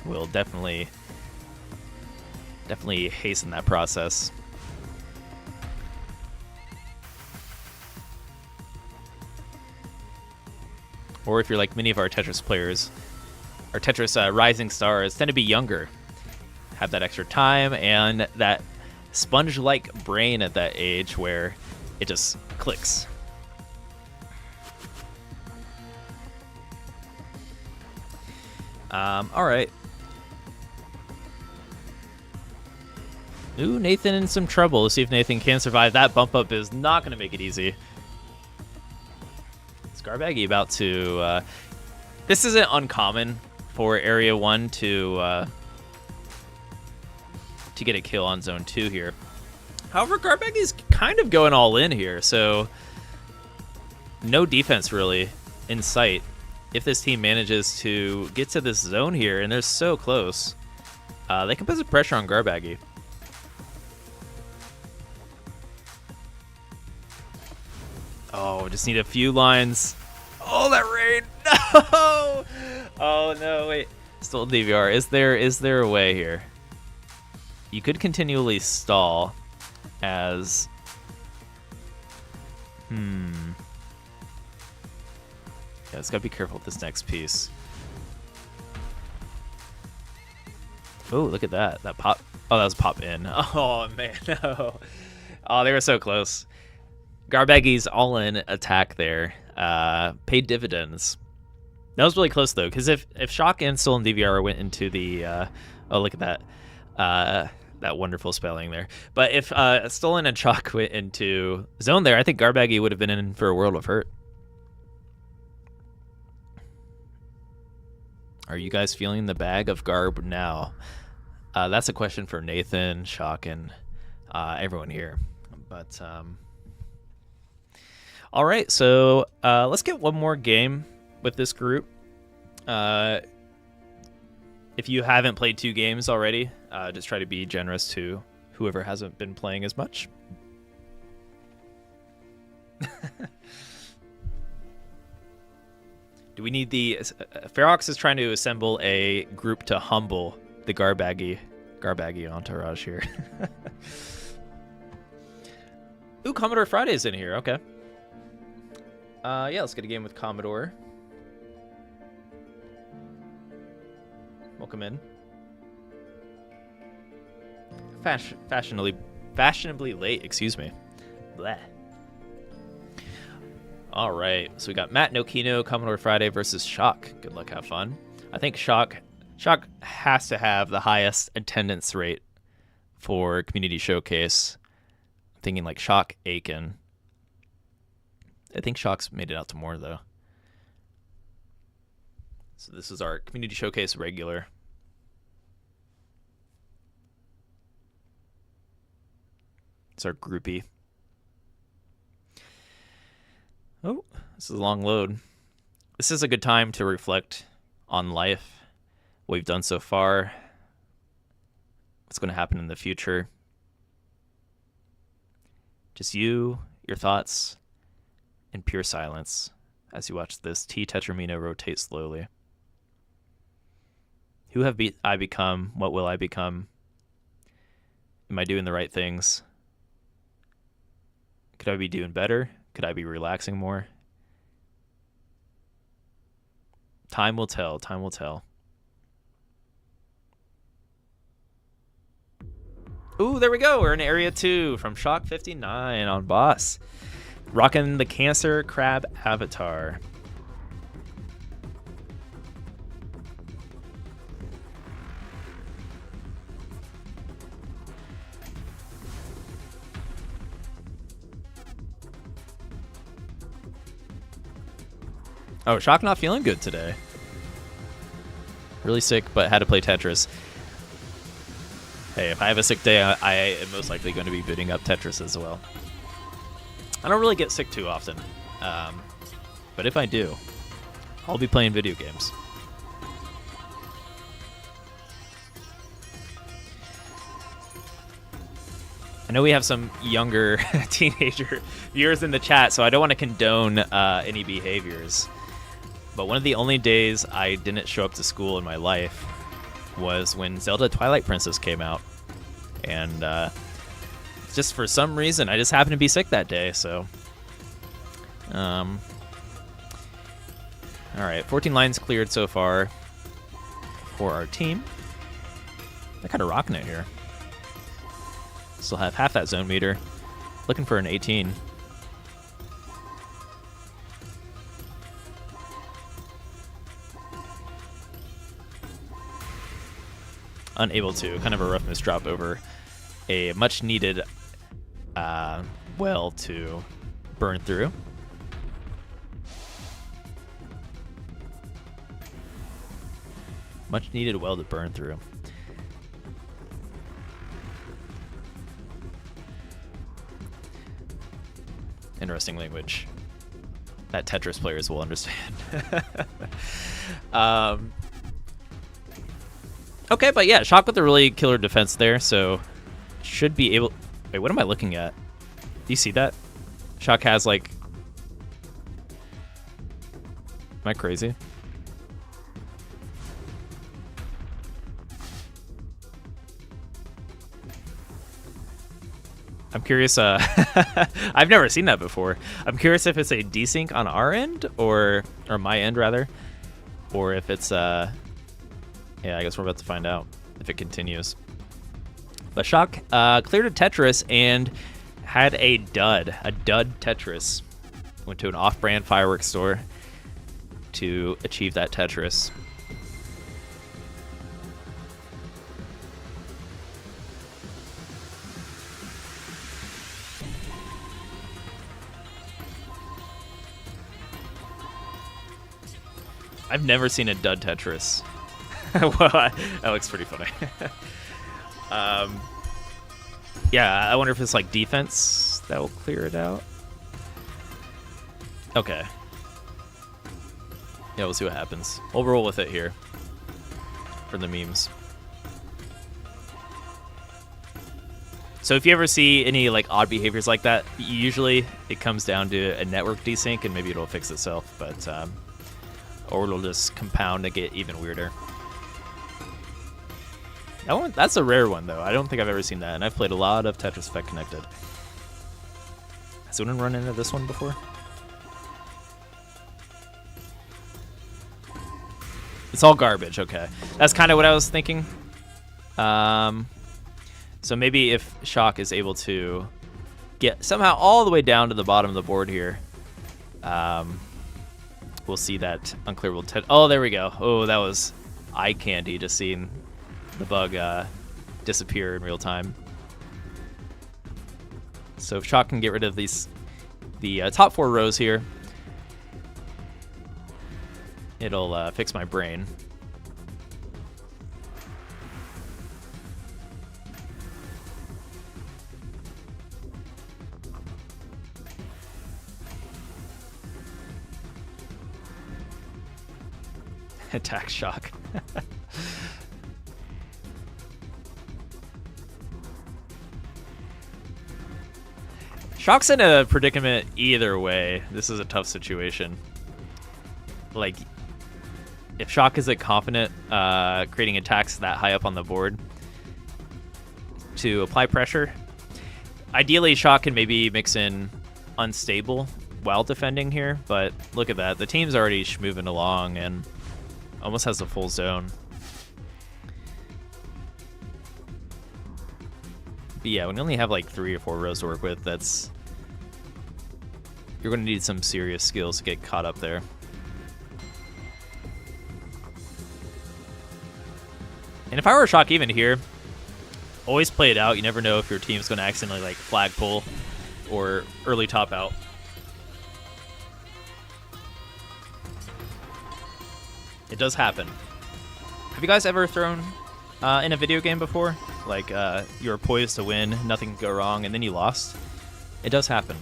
will definitely hasten that process. Or if you're like many of our Tetris players, our Tetris rising stars tend to be younger, have that extra time and that sponge-like brain at that age where it just clicks. All right. Ooh, Nathan in some trouble. Let's see if Nathan can survive. That bump up is not going to make it easy. Scarbaggy about to... this isn't uncommon for Area 1 to get a kill on Zone 2 here. However, Garbaggy's kind of going all in here, so no defense really in sight. If this team manages to get to this zone here, and they're so close, they can put some pressure on Garbaggy. Oh, just need a few lines. Oh, that rain! No! Oh no, wait. Still DVR. Is there a way here? You could continually stall as... Yeah, it's gotta be careful with this next piece. Oh, look at that. That pop. Oh, that was pop in. Oh, man, no. Oh, they were so close. Garbaggy's all-in attack there paid dividends. That was really close, though, because if Shock and Stolen DVR went into the... oh, look at that. That wonderful spelling there. But if Stolen and Shock went into zone there, I think Garbaggy would have been in for a world of hurt. Are you guys feeling the bag of Garb now? That's a question for Nathan, Shock, and everyone here. But... all right, so let's get one more game with this group. If you haven't played 2 games already, just try to be generous to whoever hasn't been playing as much. Do we need the... Ferox is trying to assemble a group to humble the Garbaggy entourage here. Ooh, Commodore Friday's in here, okay. Yeah, let's get a game with Commodore. Welcome in. Fashionably late, excuse me. Bleh. All right, so we got Matt Nokino, Commodore Friday versus Shock. Good luck, have fun. I think Shock has to have the highest attendance rate for Community Showcase. I'm thinking like Shock, Aiken. I think Shock's made it out to more, though. So this is our Community Showcase regular. It's our groupie. Oh, this is a long load. This is a good time to reflect on life, what we've done so far, what's going to happen in the future. Just you, your thoughts, and pure silence as you watch this T Tetramino rotate slowly. Who have I become? What will I become? Am I doing the right things? Could I be doing better? Could I be relaxing more? Time will tell. Time will tell. Ooh, there we go. We're in Area 2 from Shock 59 on Boss. Rocking the Cancer Crab Avatar. Oh, Shock not feeling good today. Really sick, but had to play Tetris. Hey, if I have a sick day, I am most likely going to be booting up Tetris as well. I don't really get sick too often, but if I do, I'll be playing video games. I know we have some younger teenager viewers in the chat, so I don't want to condone any behaviors. But one of the only days I didn't show up to school in my life was when Zelda Twilight Princess came out. And just for some reason, I just happened to be sick that day, so... Alright, 14 lines cleared so far for our team. They're kind of rocking it here. Still have half that zone meter. Looking for an 18. unable to. Kind of a rough misdrop over a much needed well to burn through. Much needed well to burn through. Interesting language that Tetris players will understand. Okay, but yeah, Shock with a really killer defense there, so should be able... Wait, what am I looking at? Do you see that? Shock has, like... Am I crazy? I'm curious, I've never seen that before. I'm curious if it's a desync on our end, or my end, rather. Or if it's, yeah, I guess we're about to find out if it continues. But Shock cleared a Tetris and had a dud Tetris. Went to an off-brand fireworks store to achieve that Tetris. I've never seen a dud Tetris. Well, that looks pretty funny. Yeah, I wonder if it's like defense that will clear it out. Okay. Yeah, we'll see what happens. We'll roll with it here for the memes. So if you ever see any like odd behaviors like that, usually it comes down to a network desync, and maybe it'll fix itself, but or it'll just compound to get even weirder. That's a rare one, though. I don't think I've ever seen that, and I've played a lot of Tetris Effect Connected. Has anyone run into this one before? It's all garbage, okay. That's kind of what I was thinking. So maybe if Shock is able to get somehow all the way down to the bottom of the board here, we'll see that unclearable oh, there we go. Oh, that was eye candy, just seeing the bug disappear in real time. So if Shock can get rid of the top 4 rows here, it'll fix my brain. Attack Shock. Shock's in a predicament either way. This is a tough situation. Like, if Shock isn't confident creating attacks that high up on the board to apply pressure, ideally Shock can maybe mix in unstable while defending here, but look at that. The team's already moving along and almost has a full zone. But yeah, when you only have like 3 or 4 rows to work with, you're going to need some serious skills to get caught up there. And if I were Shock even here, always play it out. You never know if your team's going to accidentally like flag pull or early top out. It does happen. Have you guys ever thrown in a video game before? Like, you were poised to win, nothing could go wrong, and then you lost? It does happen.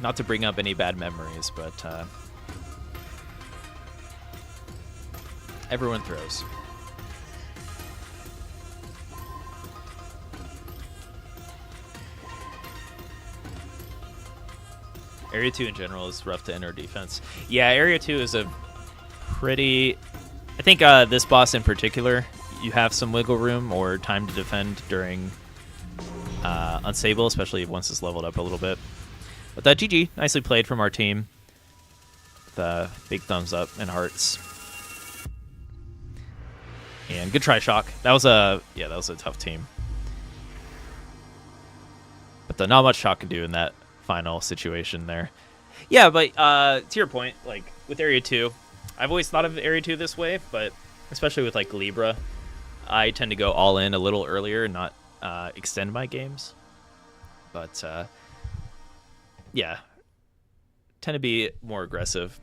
Not to bring up any bad memories, but everyone throws. Area 2 in general is rough to enter defense. Yeah, Area 2 is a pretty... I think this boss in particular, you have some wiggle room or time to defend during unstable, especially once it's leveled up a little bit. But GG, nicely played from our team. The big thumbs up and hearts. And good try, Shock. That was a tough team. But not much Shock can do in that final situation there. Yeah, but to your point, like with Area 2, I've always thought of Area 2 this way, but especially with like Libra, I tend to go all in a little earlier and not extend my games. But yeah, tend to be more aggressive.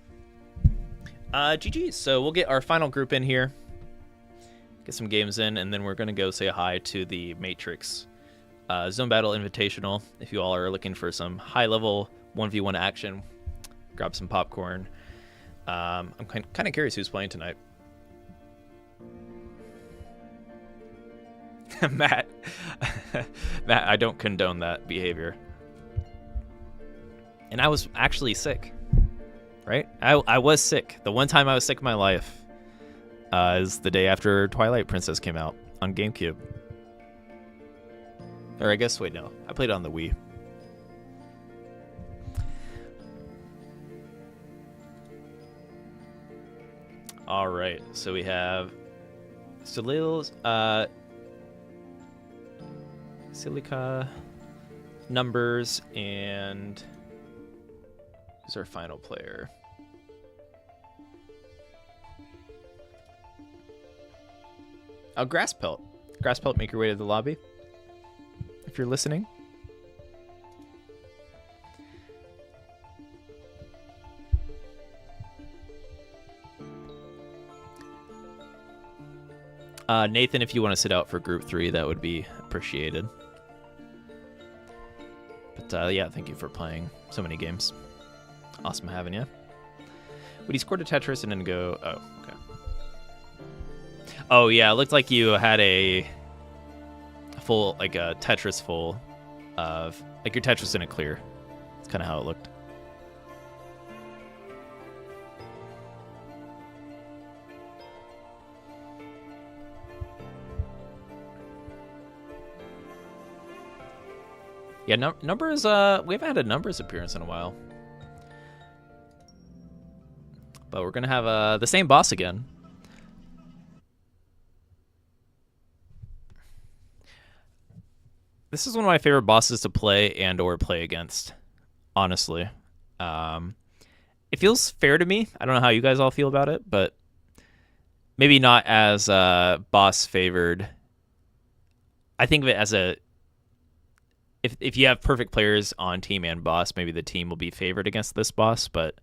GG. So we'll get our final group in here, get some games in, and then we're gonna go say hi to the Matrix Zone Battle Invitational. If you all are looking for some high-level 1v1 action, grab some popcorn. I'm kind of curious who's playing tonight. Matt, I don't condone that behavior. And I was actually sick, right? I was sick. The one time I was sick in my life is the day after Twilight Princess came out on GameCube. Or I guess, wait, no. I played it on the Wii. All right, so we have Salil's Silica, Numbers, and who's our final player? Oh, Grass Pelt. Grass Pelt, make your way to the lobby if you're listening. Nathan, if you want to sit out for group 3, that would be appreciated. But yeah, thank you for playing so many games. Awesome having you. Would he score to Tetris and then go... Oh, okay. Oh, yeah, it looked like you had a full, like a Tetris full of... Like your Tetris didn't clear. That's kind of how it looked. Yeah, Numbers, we haven't had a Numbers appearance in a while. But we're going to have the same boss again. This is one of my favorite bosses to play and or play against, honestly. It feels fair to me. I don't know how you guys all feel about it, but maybe not as boss favored. I think of it as a... If you have perfect players on team and boss, maybe the team will be favored against this boss, but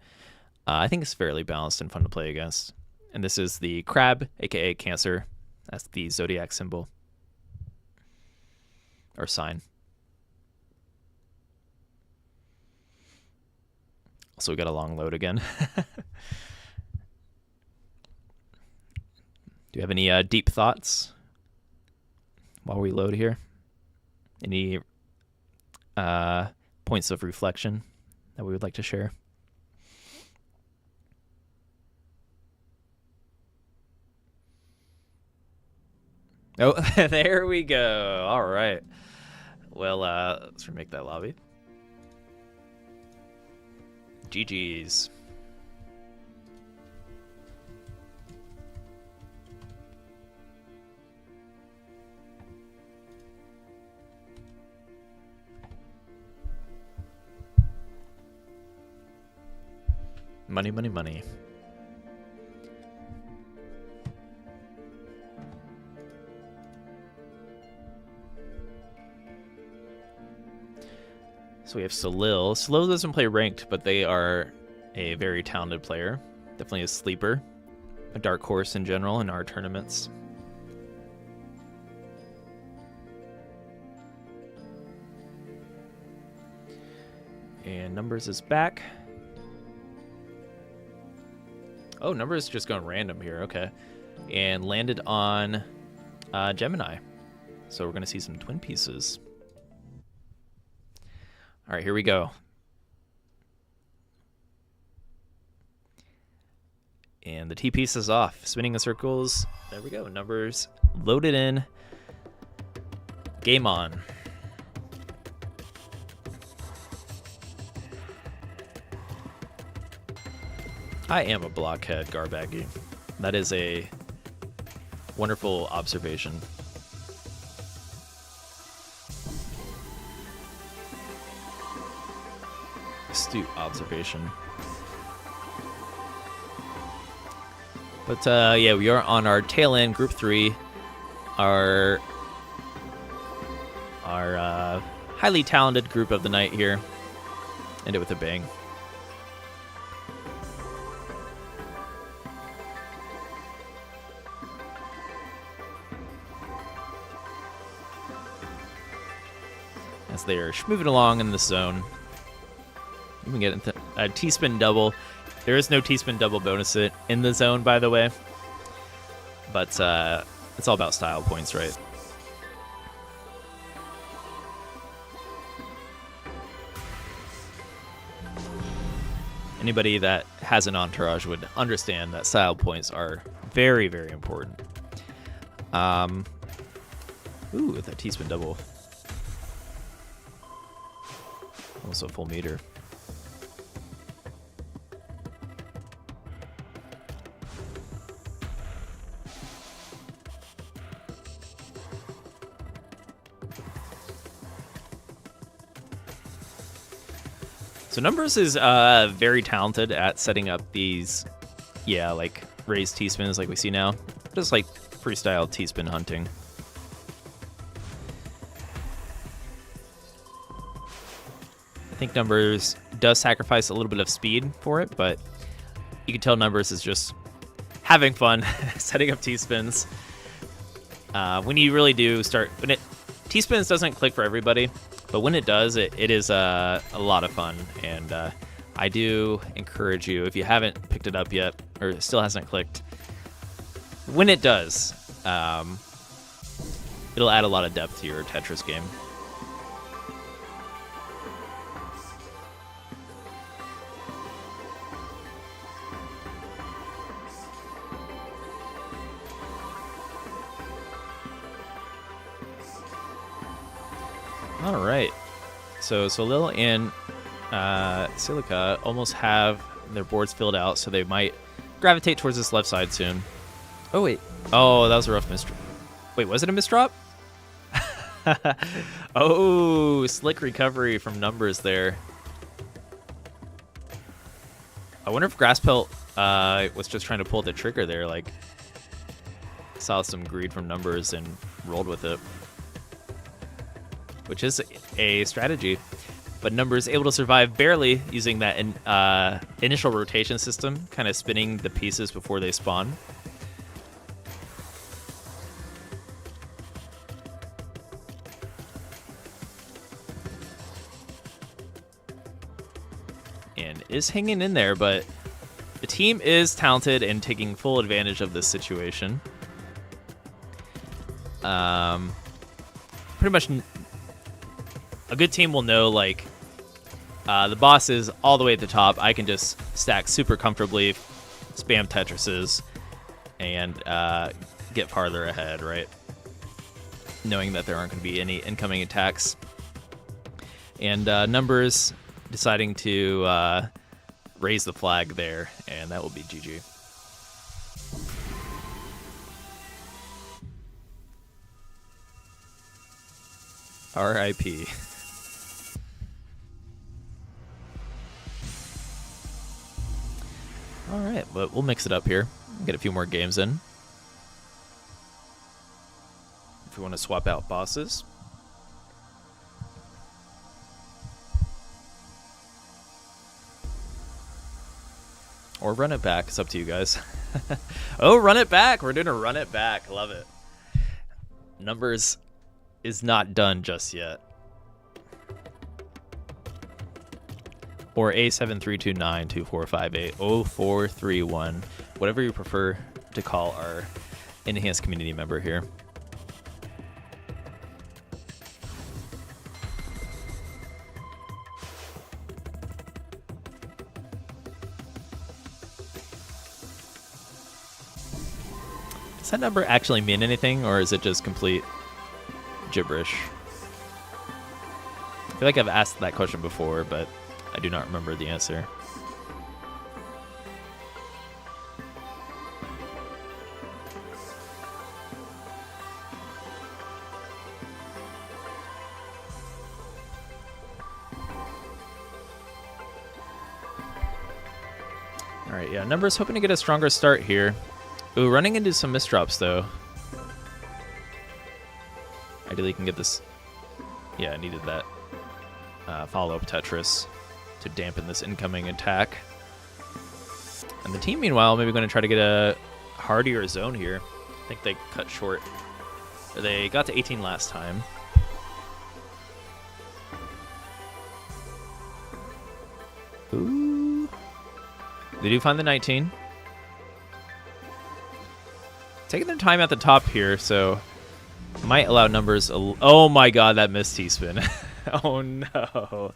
I think it's fairly balanced and fun to play against. And this is the crab, aka Cancer. That's the zodiac symbol. Or sign. Also, we got a long load again. Do you have any deep thoughts while we load here? Any points of reflection that we would like to share? Oh, there we go. All right. Well, let's remake that lobby. GG's. Money, money, money. So we have Salil. Salil doesn't play ranked, but they are a very talented player. Definitely a sleeper. A dark horse in general in our tournaments. And Numbers is back. Oh, Numbers just going random here. Okay. And landed on Gemini. So we're going to see some twin pieces. All right, here we go. And the T-piece is off. Spinning the circles. There we go. Numbers loaded in. Game on. I am a blockhead, Garbaggy. That is a wonderful observation. Astute observation. But yeah, we are on our tail end, Group 3. Our highly talented group of the night here. End it with a bang. As they are moving along in the zone. You can get into a T-spin double. There is no T-spin double bonus in the zone, by the way. But it's all about style points, right? Anybody that has an entourage would understand that style points are very, very important. Ooh, that T-spin double. Almost a full meter. So Numbers is very talented at setting up these, like raised T-spins like we see now. Just like freestyle T-spin hunting. I think Numbers does sacrifice a little bit of speed for it, but you can tell Numbers is just having fun setting up T-spins. When you really do start, T-spins doesn't click for everybody, but when it does, it is a lot of fun. And I do encourage you, if you haven't picked it up yet, or it still hasn't clicked, when it does, it'll add a lot of depth to your Tetris game. All right, so Solil and Silica almost have their boards filled out, so they might gravitate towards this left side soon. Oh, wait. Oh, that was a rough misdrop. Wait, was it a misdrop? Oh, slick recovery from Numbers there. I wonder if Grasspelt was just trying to pull the trigger there, like saw some greed from Numbers and rolled with it. Which is a strategy, but Numbers able to survive barely using that initial rotation system, kind of spinning the pieces before they spawn. And is hanging in there, but the team is talented and taking full advantage of this situation. Pretty much. A good team will know, like, the boss is all the way at the top. I can just stack super comfortably, spam Tetrises, and get farther ahead, right? Knowing that there aren't going to be any incoming attacks. And Numbers deciding to raise the flag there, and that will be GG. RIP. All right, but we'll mix it up here. Get a few more games in. If we want to swap out bosses. Or run it back. It's up to you guys. Oh, run it back. We're doing a run it back. Love it. Numbers is not done just yet. Or A732924580431, whatever you prefer to call our enhanced community member here. Does that number actually mean anything, or is it just complete gibberish? I feel like I've asked that question before, but I do not remember the answer. All right, yeah, Numbers hoping to get a stronger start here. Ooh, running into some misdrops, though. Ideally, can get this... Yeah, I needed that follow-up Tetris to dampen this incoming attack. And the team, meanwhile, maybe going to try to get a hardier zone here. I think they cut short. They got to 18 last time. Ooh. They do find the 19. Taking their time at the top here, so might allow numbers. Oh my god, that missed T-spin. Oh no.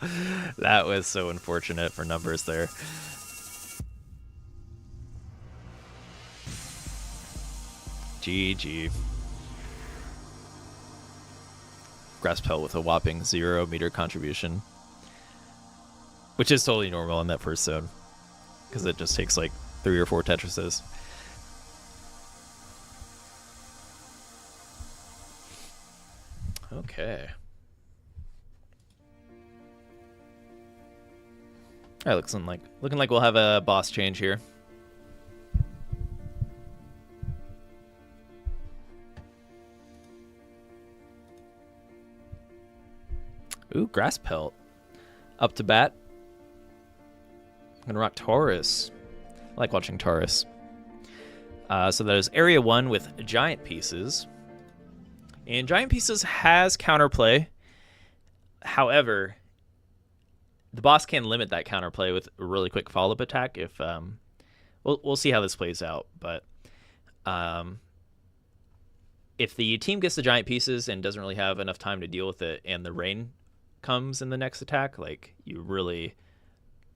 That was so unfortunate for numbers there. GG. Grasspelt with a whopping 0 meter contribution. Which is totally normal in that first zone. Because it just takes like 3 or 4 Tetrises. Okay. All right, looking like we'll have a boss change here. Ooh, Grasspelt. Up to bat. I'm gonna rock Taurus. I like watching Taurus. So there's Area 1 with Giant Pieces. And Giant Pieces has counterplay. However, the boss can limit that counterplay with a really quick follow-up attack if we'll see how this plays out, but if the team gets the Giant Pieces and doesn't really have enough time to deal with it and the rain comes in the next attack, like you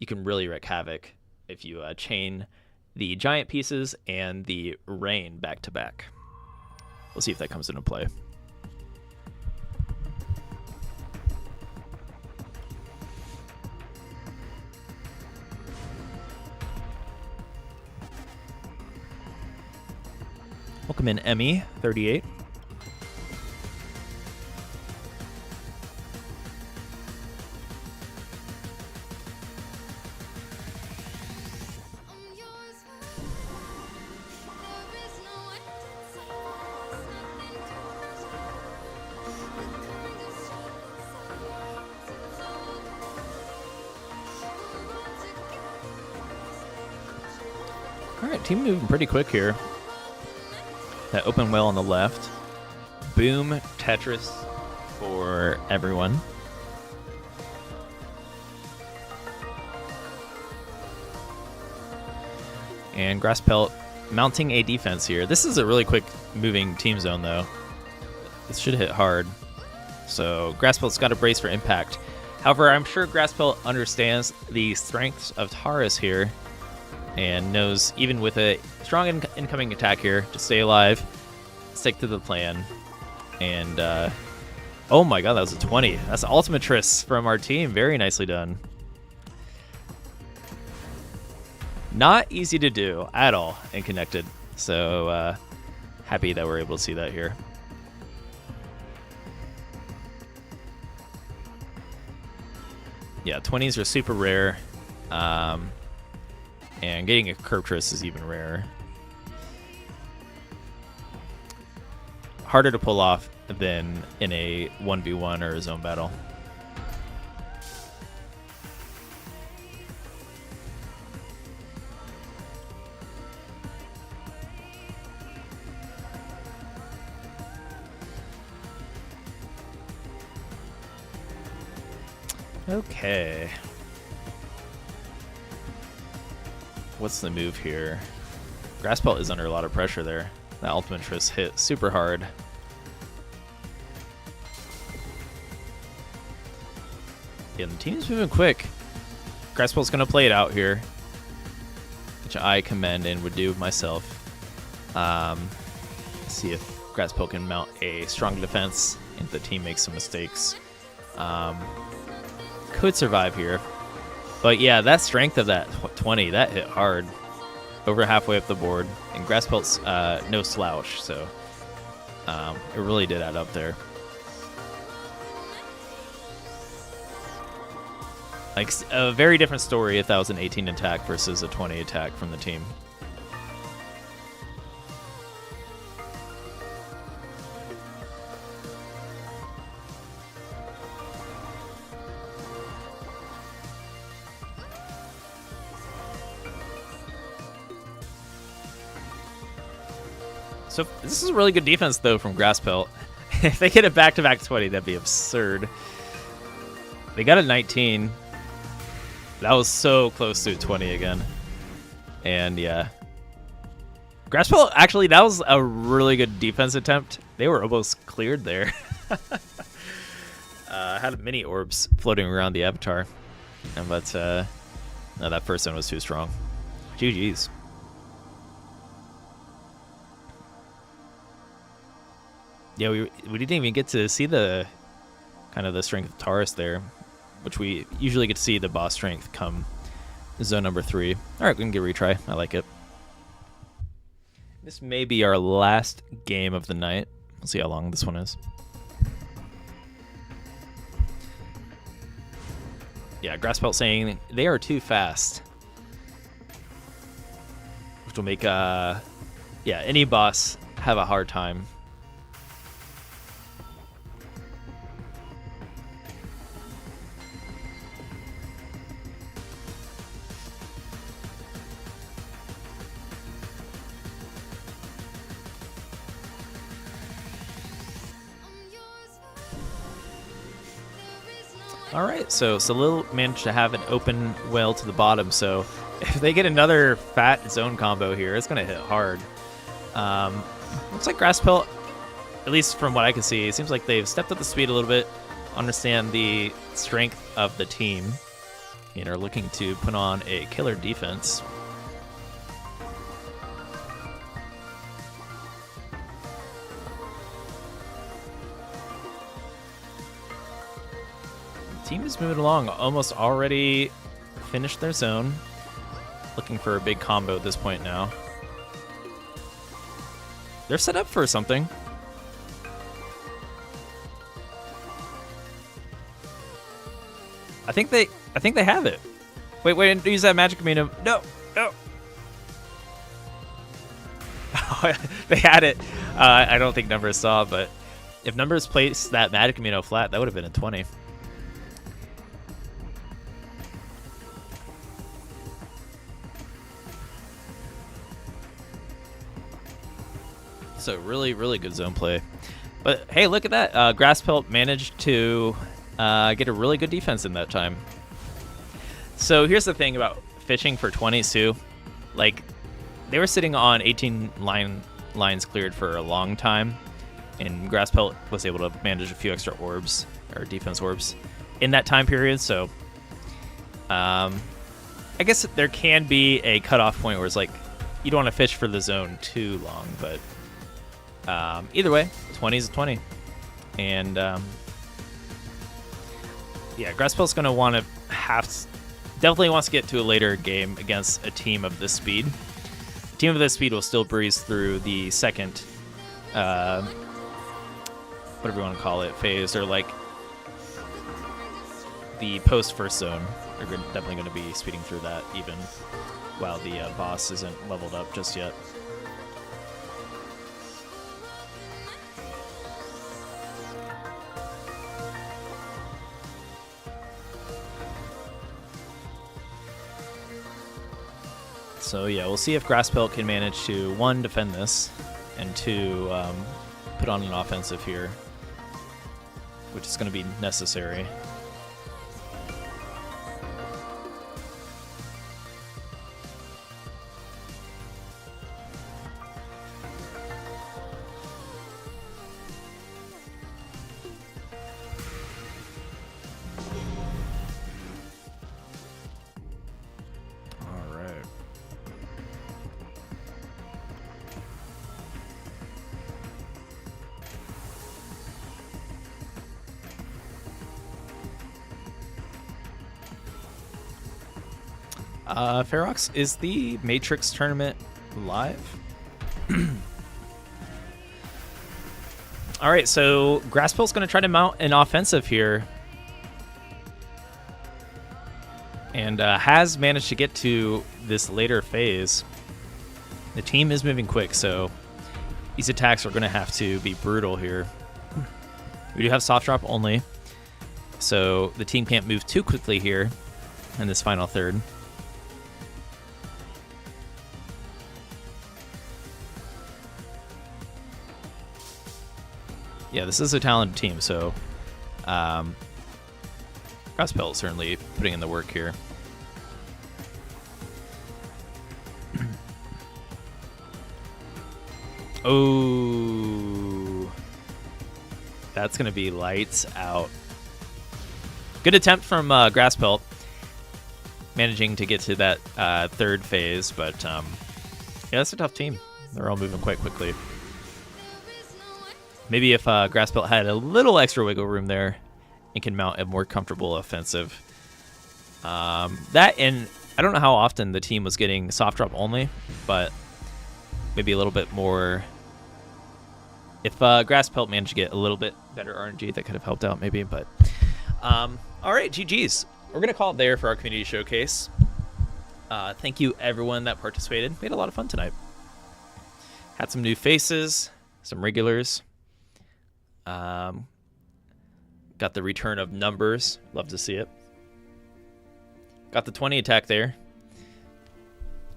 can really wreak havoc if you chain the Giant Pieces and the rain back to back. We'll see if that comes into play. Welcome in, Emmy, 38. All right, team moving pretty quick here. That open well on the left. Boom, Tetris for everyone. And Grasspelt mounting a defense here. This is a really quick moving team zone, though. This should hit hard. So Grasspelt's got a brace for impact. However, I'm sure Grasspelt understands the strengths of Taurus here and knows even with a strong incoming attack here to stay alive, stick to the plan. And oh my god, that was a 20. That's Ultimatris from our team. Very nicely done. Not easy to do at all in Connected. So happy that we're able to see that here. Yeah, 20s are super rare. And getting a Curptris is even rarer. Harder to pull off than in a 1v1 or a zone battle. Okay. What's the move here? Grasspelt is under a lot of pressure there. That Ultimatris hit super hard. Yeah, the team's moving quick. Grasspelt's going to play it out here, which I commend and would do myself. See if Grasspelt can mount a strong defense and the team makes some mistakes. Could survive here. But yeah, that strength of that 20, that hit hard. Over halfway up the board. And Grasspelt's no slouch, so it really did add up there. Like, a very different story if that was an 18 attack versus a 20 attack from the team. So this is a really good defense, though, from Grasspelt. If they get a back-to-back 20, that'd be absurd. They got a 19. That was so close to a 20 again. And, yeah. Grasspelt, actually, that was a really good defense attempt. They were almost cleared there. Had mini orbs floating around the avatar. But, no, that first one was too strong. GG's. Yeah, we didn't even get to see the kind of the strength of Taurus there, which we usually get to see the boss strength come zone number 3. All right, we can get a retry. I like it. This may be our last game of the night. We'll see how long this one is. Yeah, Grasspelt saying they are too fast, which will make any boss have a hard time. All right, so Salil managed to have an open well to the bottom, so if they get another fat zone combo here, it's going to hit hard. Looks like Grasspelt, at least from what I can see, it seems like they've stepped up the speed a little bit, understand the strength of the team, and are looking to put on a killer defense. Team is moving along, almost already finished their zone. Looking for a big combo at this point now. They're set up for something. I think they have it. Wait, use that magic amino. No. They had it. I don't think Numbers saw, but if Numbers placed that magic amino flat, that would have been a 20. So really, really good zone play. But hey, look at that. Grasspelt managed to get a really good defense in that time. So here's the thing about fishing for 20s too. Like, they were sitting on 18 lines cleared for a long time, and Grasspelt was able to manage a few extra orbs, or defense orbs, in that time period. So I guess there can be a cutoff point where it's like, you don't want to fish for the zone too long, but either way, 20 is a 20. And yeah, Grasspelt's going to want to definitely wants to get to a later game against a team of this speed. A team of this speed will still breeze through the second, whatever you want to call it, phase, or like the post first zone. They're definitely going to be speeding through that even while the boss isn't leveled up just yet. So yeah, we'll see if Grasspelt can manage to, 1, defend this, and 2, put on an offensive here, which is going to be necessary. Ferox, is the Matrix tournament live? All right, so Grasspelt's going to try to mount an offensive here, and has managed to get to this later phase. The team is moving quick, so these attacks are going to have to be brutal here. We do have soft drop only, so the team can't move too quickly here in this final third. yeah, this is a talented team, so Crosspelt certainly putting in the work here. Oh, that's going to be lights out. Good attempt from Grasspelt, managing to get to that third phase, but yeah, that's a tough team. They're all moving quite quickly. Maybe if Grasspelt had a little extra wiggle room there, it can mount a more comfortable offensive. That, and I don't know how often the team was getting soft drop only, but maybe a little bit more. If Grasspelt managed to get a little bit better RNG, that could have helped out maybe. But all right, GG's. We're going to call it there for our community showcase. Thank you, everyone that participated. We had a lot of fun tonight. Had some new faces, some regulars. Got the return of numbers. Love to see it. Got the 20 attack there.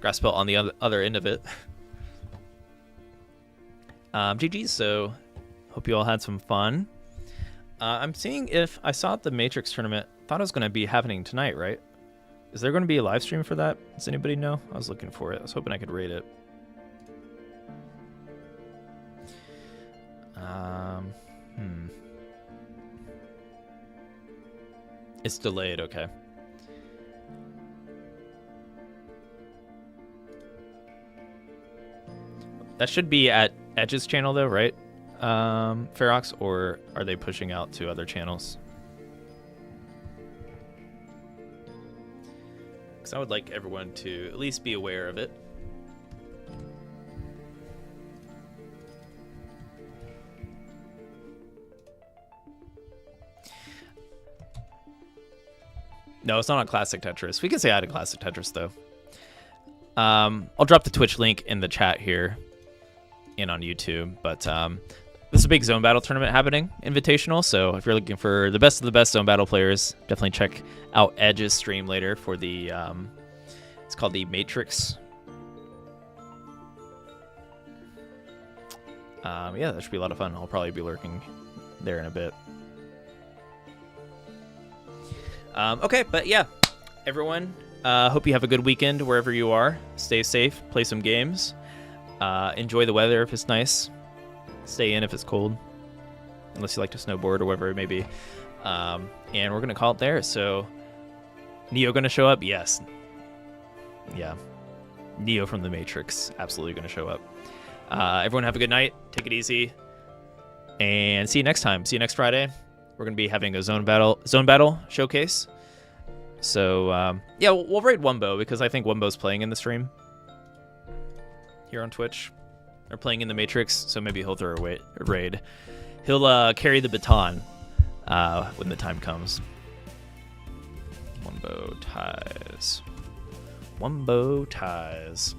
Grasspelt on the other end of it. GG's, so hope you all had some fun. I'm seeing if I saw the Matrix tournament. Thought it was going to be happening tonight, right? Is there going to be a live stream for that? Does anybody know? I was looking for it. I was hoping I could rate it. It's delayed, okay. That should be at Edge's channel though, right? Ferox, or are they pushing out to other channels? Because I would like everyone to at least be aware of it. No, it's not on Classic Tetris. We can say hi to Classic Tetris, though. I'll drop the Twitch link in the chat here and on YouTube. But this is a big Zone Battle tournament happening, invitational. So if you're looking for the best of the best Zone Battle players, definitely check out Edge's stream later for the, it's called the Matrix. Yeah, that should be a lot of fun. I'll probably be lurking there in a bit. Okay, but yeah, everyone, hope you have a good weekend wherever you are. Stay safe, play some games, enjoy the weather if it's nice, stay in if it's cold, unless you like to snowboard or whatever it may be. And we're going to call it there. So, Neo going to show up? Yes. Yeah. Neo from the Matrix, absolutely going to show up. Everyone have a good night, take it easy, and see you next time. See you next Friday. We're going to be having a Zone Battle showcase. So, yeah, we'll raid Wumbo because I think Wumbo's playing in the stream here on Twitch. They're playing in the Matrix, so maybe he'll throw a raid. He'll carry the baton when the time comes. Wumbo ties. Wumbo ties.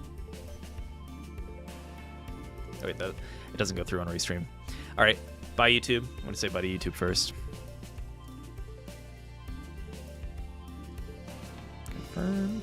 Oh, wait, it doesn't go through on Restream. All right, bye, YouTube. I'm going to say bye to YouTube first. Confirm.